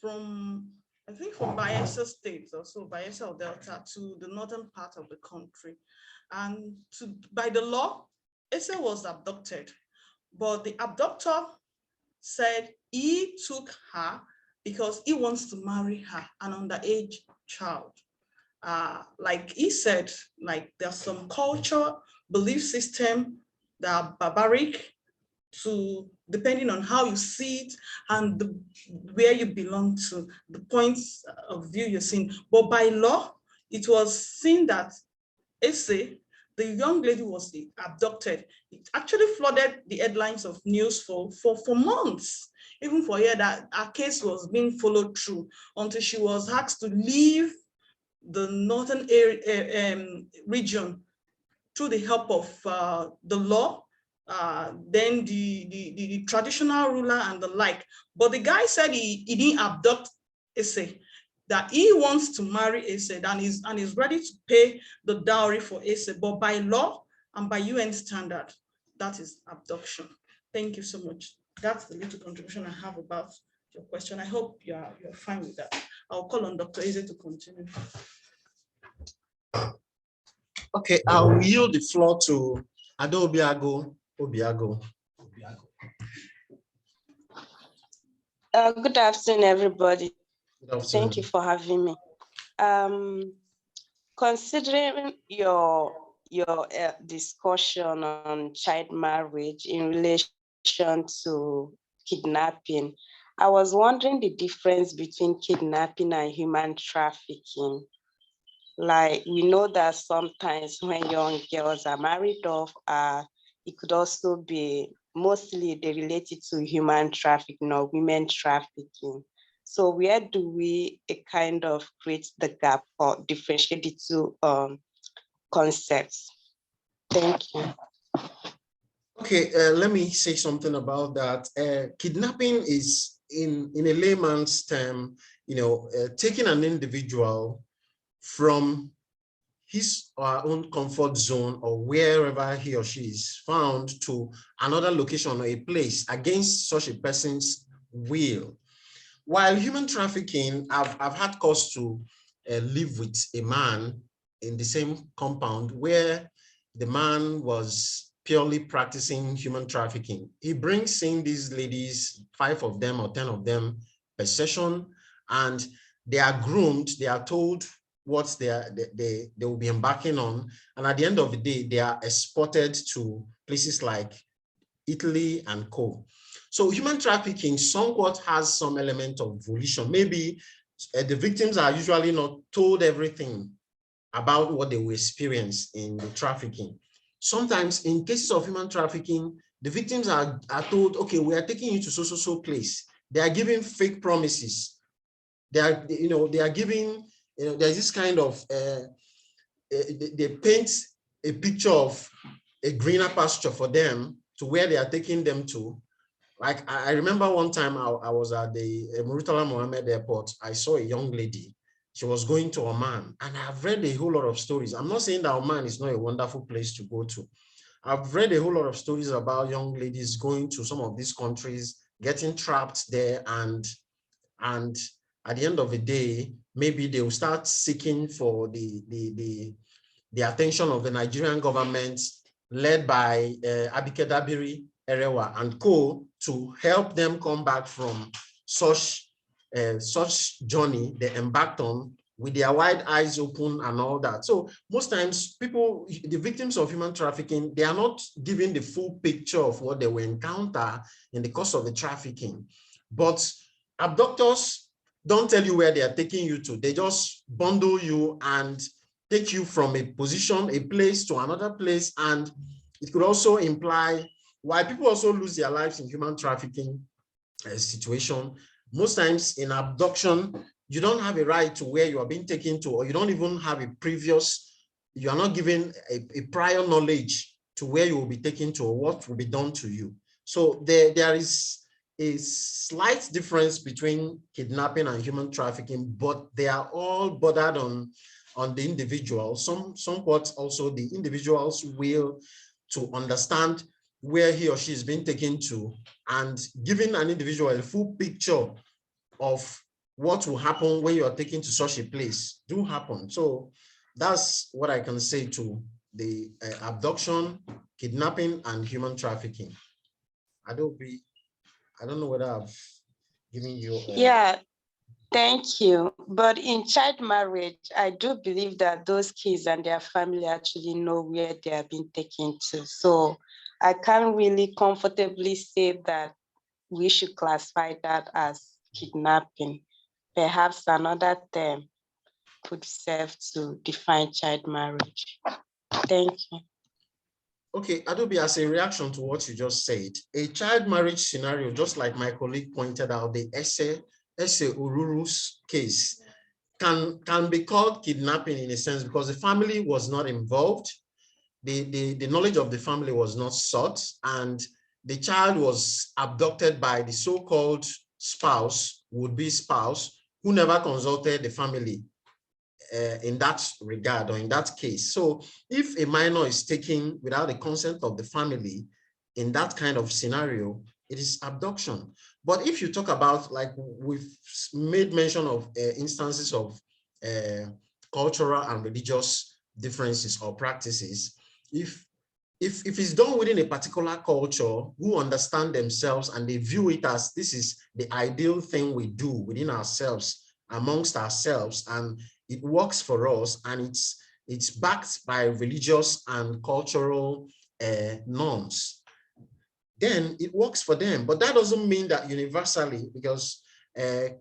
from, I think, from Bayelsa State, or so Bayelsa or Delta, to the northern part of the country. And by the law, Ese was abducted, but the abductor said he took her because he wants to marry her, an underage child. Like he said, like there's some culture, belief system that are barbaric to depending on how you see it and where you belong to, the points of view you're seeing. But by law, it was seen that Ese, the young lady was abducted. It actually flooded the headlines of news for months, even for a year that her case was being followed through until she was asked to leave the northern region through the help of the law, then the traditional ruler and the like. But the guy said he didn't abduct Ese, that he wants to marry Ese and is ready to pay the dowry for Ese. But by law and by UN standard, that is abduction. Thank you so much. That's the little contribution I have about your question. I hope you're fine with that. I'll call on Dr. Eze to continue. Okay, I'll yield the floor to Ado Obiago. Good afternoon, everybody. Good afternoon. Thank you for having me. Considering your discussion on child marriage in relation to kidnapping, I was wondering the difference between kidnapping and human trafficking. Like, we know that sometimes when young girls are married off, it could also be mostly they related to human trafficking or women trafficking. So where do we kind of create the gap or differentiate the two concepts? Thank you. Okay, let me say something about that. Kidnapping is, in a layman's term, taking an individual from his or her own comfort zone or wherever he or she is found to another location or a place against such a person's will. While human trafficking, I've had cause to live with a man in the same compound where the man was purely practicing human trafficking. He brings in these ladies, 5 of them or 10 of them per session, and they are groomed, they are told what they will be embarking on. And at the end of the day, they are exported to places like Italy and co. So human trafficking somewhat has some element of volition. Maybe the victims are usually not told everything about what they will experience in the trafficking. Sometimes in cases of human trafficking, the victims are told, okay, we are taking you to so place. They are giving fake promises. They are giving, there's this kind of, they paint a picture of a greener pasture for them to where they are taking them to. Like, I remember one time I was at the Murtala Mohammed Airport. I saw a young lady. She was going to Oman, and I've read a whole lot of stories. I'm not saying that Oman is not a wonderful place to go to. I've read a whole lot of stories about young ladies going to some of these countries, getting trapped there, and at the end of the day, maybe they will start seeking for the attention of the Nigerian government, led by Abike Dabiri, Erewa, and co, to help them come back from such journey they embarked on with their wide eyes open and all that. So most times people, the victims of human trafficking, they are not given the full picture of what they will encounter in the course of the trafficking. But abductors don't tell you where they are taking you to. They just bundle you and take you from a position, a place to another place. And it could also imply why people also lose their lives in human trafficking situation. Most times in abduction, you don't have a right to where you are being taken to, or you don't even have a previous, you are not given a prior knowledge to where you will be taken to or what will be done to you. So there is a slight difference between kidnapping and human trafficking, but they are all bordered on the individual. Somewhat also the individual's will to understand where he or she is being taken to, and giving an individual a full picture of what will happen when you are taken to such a place do happen. So that's what I can say to the abduction, kidnapping and human trafficking. Adobe, I don't know whether I've given you. Yeah, thank you. But in child marriage, I do believe that those kids and their family actually know where they are being taken to. So I can't really comfortably say that we should classify that as kidnapping. Perhaps another term could serve to define child marriage. Thank you. Okay, Adobe, as a reaction to what you just said, a child marriage scenario, just like my colleague pointed out, the Ese Ururu's case, can be called kidnapping in a sense because the family was not involved. The knowledge of the family was not sought, and the child was abducted by the so-called spouse, would-be spouse, who never consulted the family in that regard or in that case. So if a minor is taken without the consent of the family in that kind of scenario, it is abduction. But if you talk about, like we've made mention of instances of cultural and religious differences or practices, if it's done within a particular culture who understand themselves and they view it as this is the ideal thing we do within ourselves, amongst ourselves, and it works for us, and it's backed by religious and cultural norms, then it works for them. But that doesn't mean that universally, because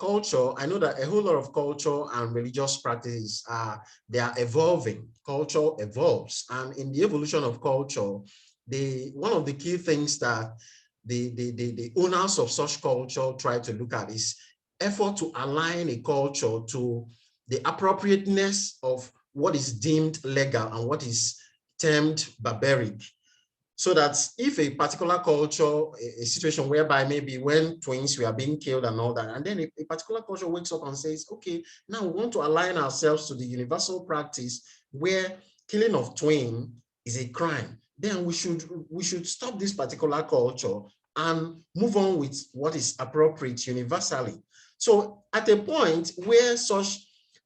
culture, I know that a whole lot of culture and religious practices they are evolving. Culture evolves, and in the evolution of culture, one of the key things that the owners of such culture try to look at is effort to align a culture to the appropriateness of what is deemed legal and what is termed barbaric. So that if a particular culture, a situation whereby maybe when twins were being killed and all that, and then a particular culture wakes up and says, okay, now we want to align ourselves to the universal practice where killing of twin is a crime, then we should stop this particular culture and move on with what is appropriate universally. So at a point where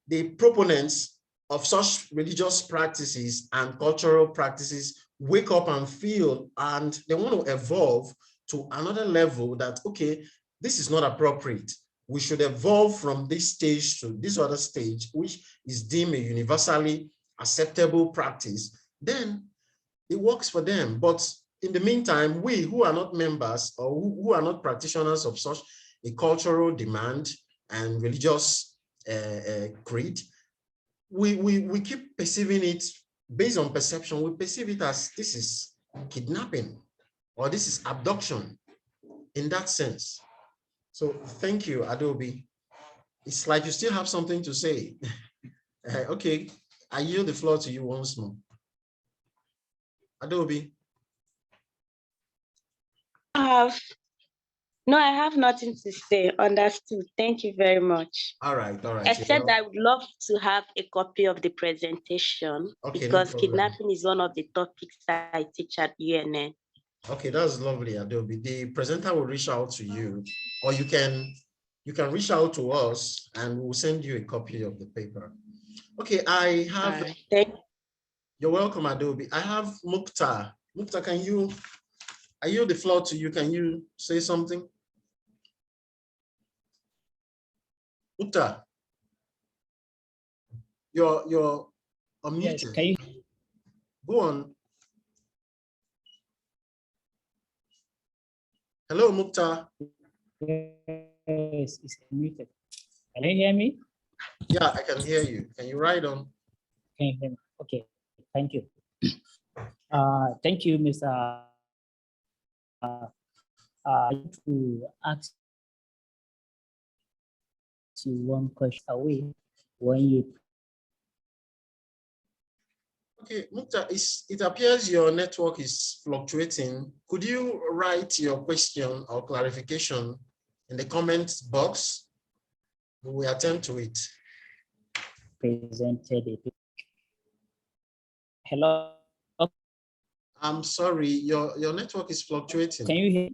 the proponents of such religious practices and cultural practices wake up and feel, and they want to evolve to another level that, okay, this is not appropriate. We should evolve from this stage to this other stage, which is deemed a universally acceptable practice, then it works for them. But in the meantime, we who are not members or who are not practitioners of such a cultural demand and religious creed, we keep perceiving it based on perception. We perceive it as this is kidnapping or this is abduction in that sense. So thank you, Adobe. It's like you still have something to say. Okay, I yield the floor to you once more. Adobe. No, I have nothing to say. Understood. Thank you very much. All right. Except I would love to have a copy of the presentation, okay, because no kidnapping is one of the topics I teach at UNN. Okay, that's lovely, Adobe. The presenter will reach out to you, or you can reach out to us and we'll send you a copy of the paper. Okay, I have. Right, thank you. You're welcome, Adobe. I have Mukhtar. Mukhtar, I yield the floor to you. Can you say something? Mukhtar, you're unmuted. Yes, can you? Go on. Hello, Mukhtar. Yes, it's muted. Can you hear me? Yeah, I can hear you. Can you write on? Can you hear me? Okay, thank you. Thank you, Mr. To ask you one question away when you. Okay, Mukhtar, it appears your network is fluctuating. Could you write your question or clarification in the comments box? We will attend to it. Presented it. Hello. I'm sorry, your network is fluctuating. Can you hear?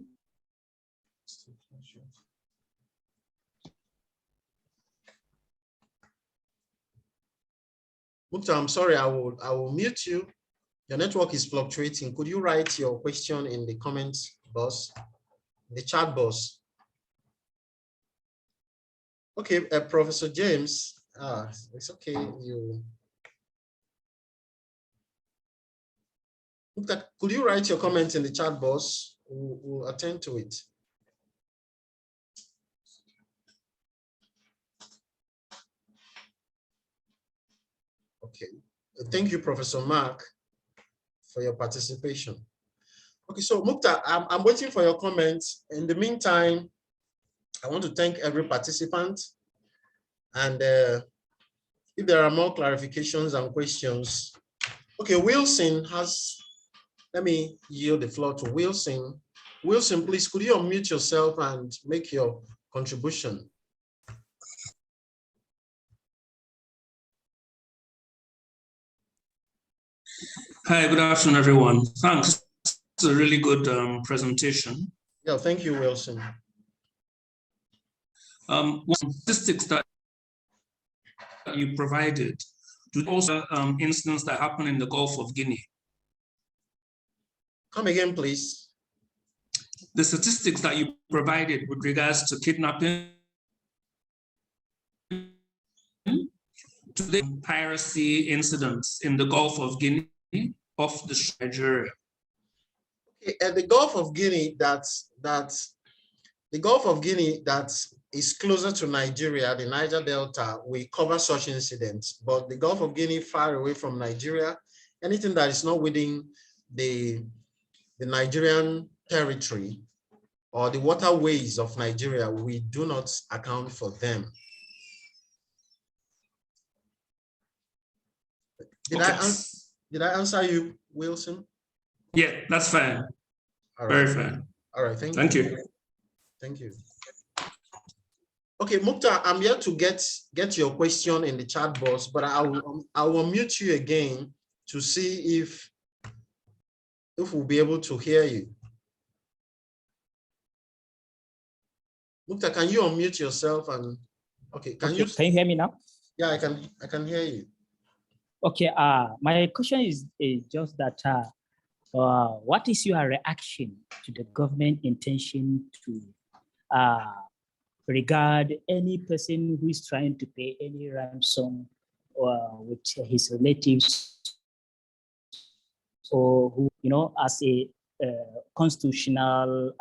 Mukhtar, I'm sorry, I will mute you Your network is fluctuating. Could you write your question in the comments box, the chat box? Okay, Professor James, it's okay. Could you write your comments in the chat box? We'll attend to it. Okay, thank you, Professor Mark, for your participation. Okay, so Mukta, I'm waiting for your comments. In the meantime, I want to thank every participant. And if there are more clarifications and questions, okay, Wilson has, let me yield the floor to Wilson. Wilson, please, could you unmute yourself and make your contribution? Hi, good afternoon, everyone. Thanks. It's a really good presentation. Yeah, thank you, Wilson. One statistics that you provided, to also incidents that happened in the Gulf of Guinea. Come again, please. The statistics that you provided with regards to kidnapping, to the piracy incidents in the Gulf of Guinea off the Nigeria. Okay, the Gulf of Guinea, the Gulf of Guinea that is closer to Nigeria, the Niger Delta, we cover such incidents, but the Gulf of Guinea far away from Nigeria, anything that is not within the Nigerian territory or the waterways of Nigeria, we do not account for them. Did I answer you, Wilson? Yeah, that's fine. All right. Very fine. All right, thank you. Thank you. Okay, Mukta, I'm here to get your question in the chat box, but I will unmute you again to see if we'll be able to hear you. Mukta, can you unmute yourself and okay? Can you hear me now? Yeah, I can hear you. Okay. My question is just that what is your reaction to the government intention to regard any person who is trying to pay any ransom with his relatives, or who, as a constitutional,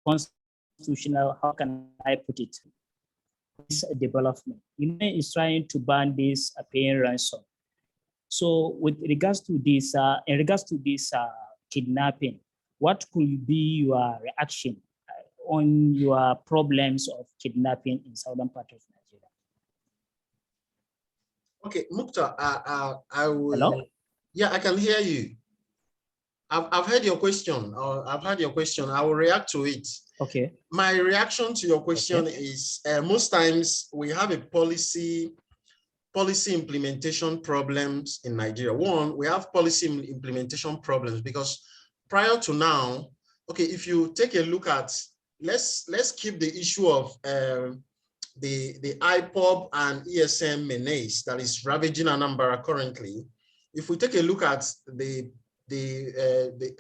constitutional, how can I put it? This development, is trying to ban this paying ransom. So with regards to this, kidnapping, what could be your reaction on your problems of kidnapping in southern part of Nigeria? Okay, Mukta, I will. Hello? Yeah, I can hear you. I've heard your question, or I've heard your question. I will react to it. Okay. My reaction to your question is most times we have a policy implementation problems in Nigeria. One, we have policy implementation problems because prior to now, okay, if you take a look at, let's keep the issue of the IPOB and ESM menace that is ravaging Anambra currently. If we take a look at the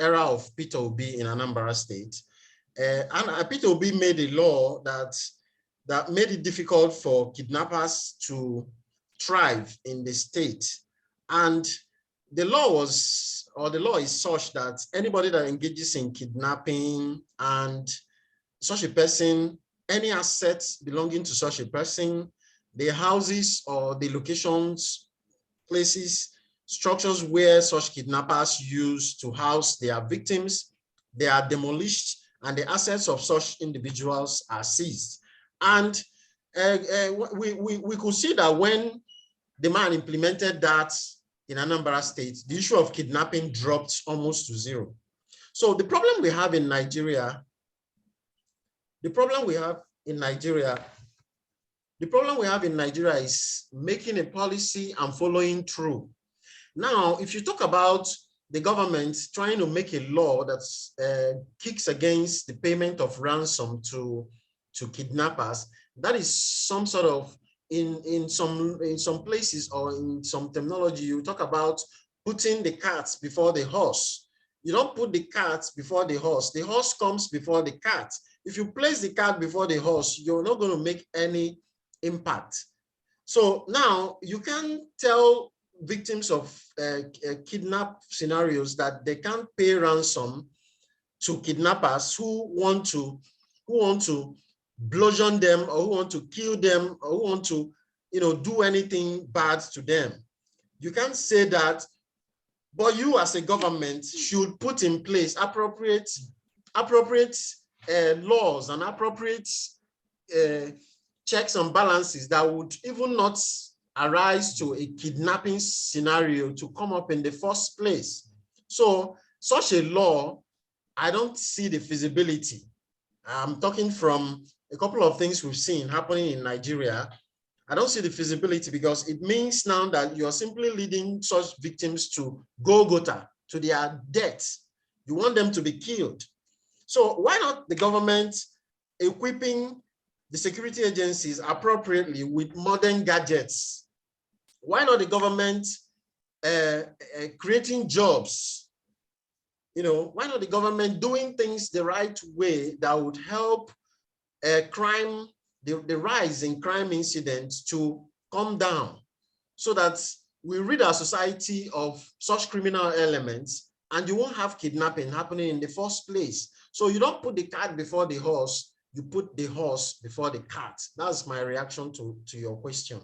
era of Peter Obi in Anambra State, and Peter Obi made a law that made it difficult for kidnappers to thrive in the state. And the law is such that anybody that engages in kidnapping and such a person, any assets belonging to such a person, the houses or the locations, places, structures where such kidnappers use to house their victims, they are demolished and the assets of such individuals are seized. And we could see that when the man implemented that in Anambra State, the issue of kidnapping dropped almost to zero. So the problem we have in Nigeria, is making a policy and following through. Now, if you talk about the government trying to make a law that kicks against the payment of ransom to to kidnappers. That is some sort of, in some places or in some terminology, you talk about putting the cart before the horse. You don't put the cart before the horse comes before the cart. If you place the cart before the horse, you're not going to make any impact. So now you can tell victims of kidnap scenarios that they can't pay ransom to kidnappers who want to bludgeon them, or who want to kill them, or who want to, do anything bad to them. You can't say that, but you as a government should put in place appropriate laws and appropriate checks and balances that would even not arise to a kidnapping scenario to come up in the first place. So such a law, I don't see the feasibility. I'm talking from a couple of things we've seen happening in Nigeria. I don't see the feasibility, because it means now that you're simply leading such victims to Golgotha, to their death. You want them to be killed. So why not the government equipping the security agencies appropriately with modern gadgets? Why not the government creating jobs? Why not the government doing things the right way that would help crime, the rise in crime incidents to come down, so that we rid our society of such criminal elements, and you won't have kidnapping happening in the first place. So you don't put the cart before the horse, you put the horse before the cart. That's my reaction to your question.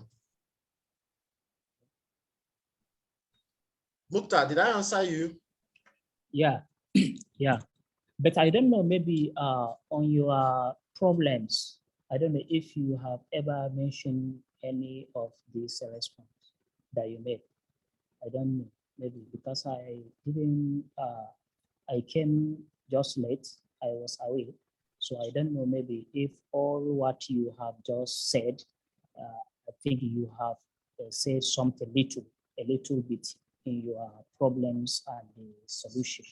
Mukta, did I answer you? Yeah, yeah. But I don't know, maybe on your problems, I don't know if you have ever mentioned any of these response that you made. I don't know, maybe because I didn't, I came just late, I was away. So I don't know, maybe if all what you have just said, I think you have said something a little bit in your problems and the solution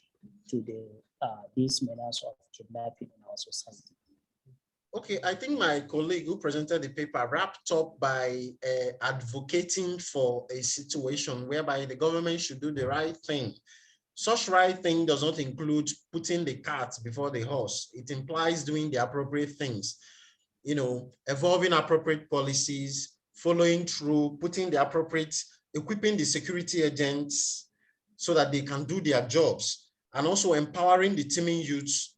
to these manners of kidnapping in our society. Okay, I think my colleague who presented the paper wrapped up by advocating for a situation whereby the government should do the right thing. Such right thing does not include putting the cart before the horse. It implies doing the appropriate things, evolving appropriate policies, following through, putting the appropriate, equipping the security agents so that they can do their jobs, and also empowering the teaming youths,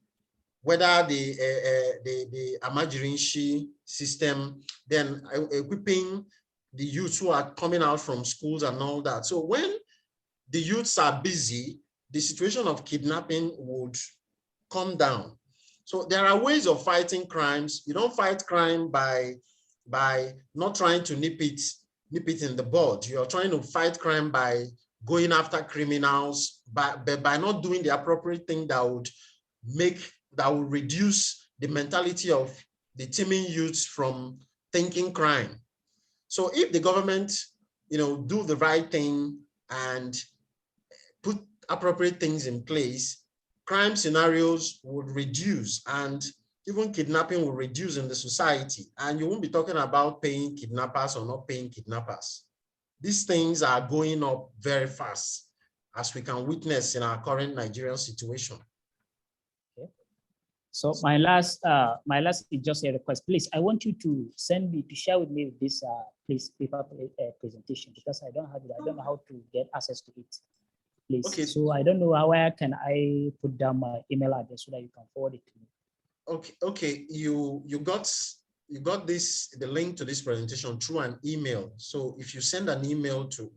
whether the Amajirinshi system, then equipping the youths who are coming out from schools and all that. So when the youths are busy, the situation of kidnapping would come down. So there are ways of fighting crimes. You don't fight crime by not trying to nip it in the bud. You're trying to fight crime by going after criminals, by not doing the appropriate thing that would reduce the mentality of the teeming youths from thinking crime. So if the government, do the right thing and put appropriate things in place, crime scenarios would reduce, and even kidnapping will reduce in the society. And you won't be talking about paying kidnappers or not paying kidnappers. These things are going up very fast, as we can witness in our current Nigerian situation. Okay. So my last is just a request. Please, I want you to share with me this paper presentation, because I don't have it. I don't know how to get access to it. Please. Okay. So I don't know where can I put down my email address so that you can forward it to me. Okay. Okay. You got the link to this presentation through an email. So if you send an email to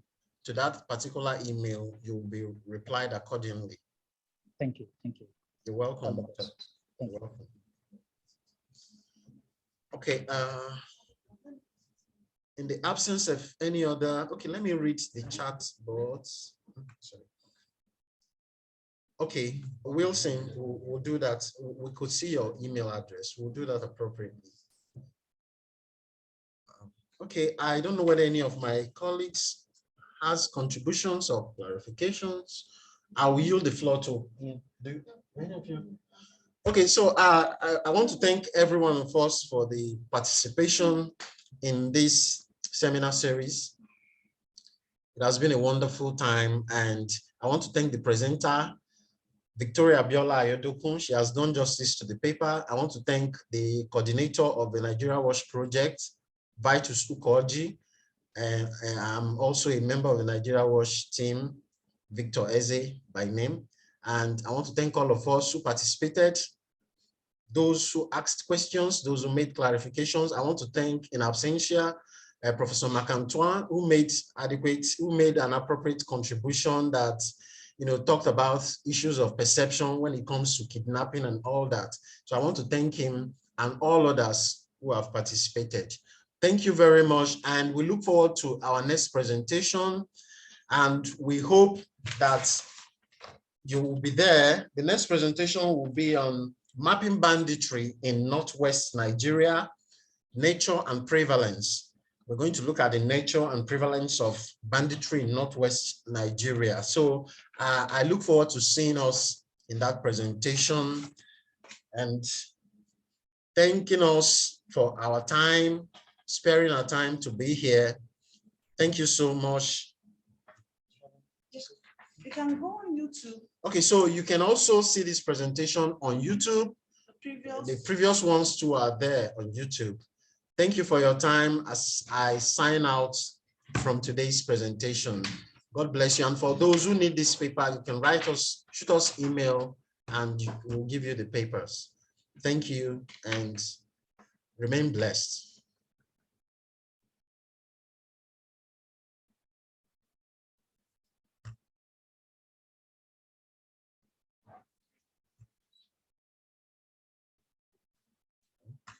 that particular email, you'll be replied accordingly. Thank you. Thank you. You're welcome. Thank you. Welcome. Okay. In the absence of any other, okay, let me read the chat boards. Sorry. Okay, Wilson, we'll do that. We could see your email address. We'll do that appropriately. Okay, I don't know whether any of my colleagues has contributions or clarifications. I will yield the floor to do any of you. Okay, so I want to thank every one of us for the participation in this seminar series. It has been a wonderful time, and I want to thank the presenter, Victoria Abiola Ayodokun. She has done justice to the paper. I want to thank the coordinator of the Nigeria Watch Project, Vitus Ukoji, and I'm also a member of the Nigeria Watch team, Victor Eze by name. And I want to thank all of us who participated, those who asked questions, those who made clarifications. I want to thank in absentia Professor Marc-Antoine, who made an appropriate contribution that, talked about issues of perception when it comes to kidnapping and all that. So I want to thank him and all others who have participated. Thank you very much, and we look forward to our next presentation, and we hope that you will be there. The next presentation will be on mapping banditry in Northwest Nigeria, nature and prevalence. We're going to look at the nature and prevalence of banditry in Northwest Nigeria. So I look forward to seeing us in that presentation and thanking us for our time, sparing our time to be here. Thank you so much. You can go on YouTube. Okay, so you can also see this presentation on YouTube. The previous ones too are there on YouTube. Thank you for your time as I sign out from today's presentation. God bless you. And for those who need this paper, you can write us, shoot us email, and we'll give you the papers. Thank you and remain blessed.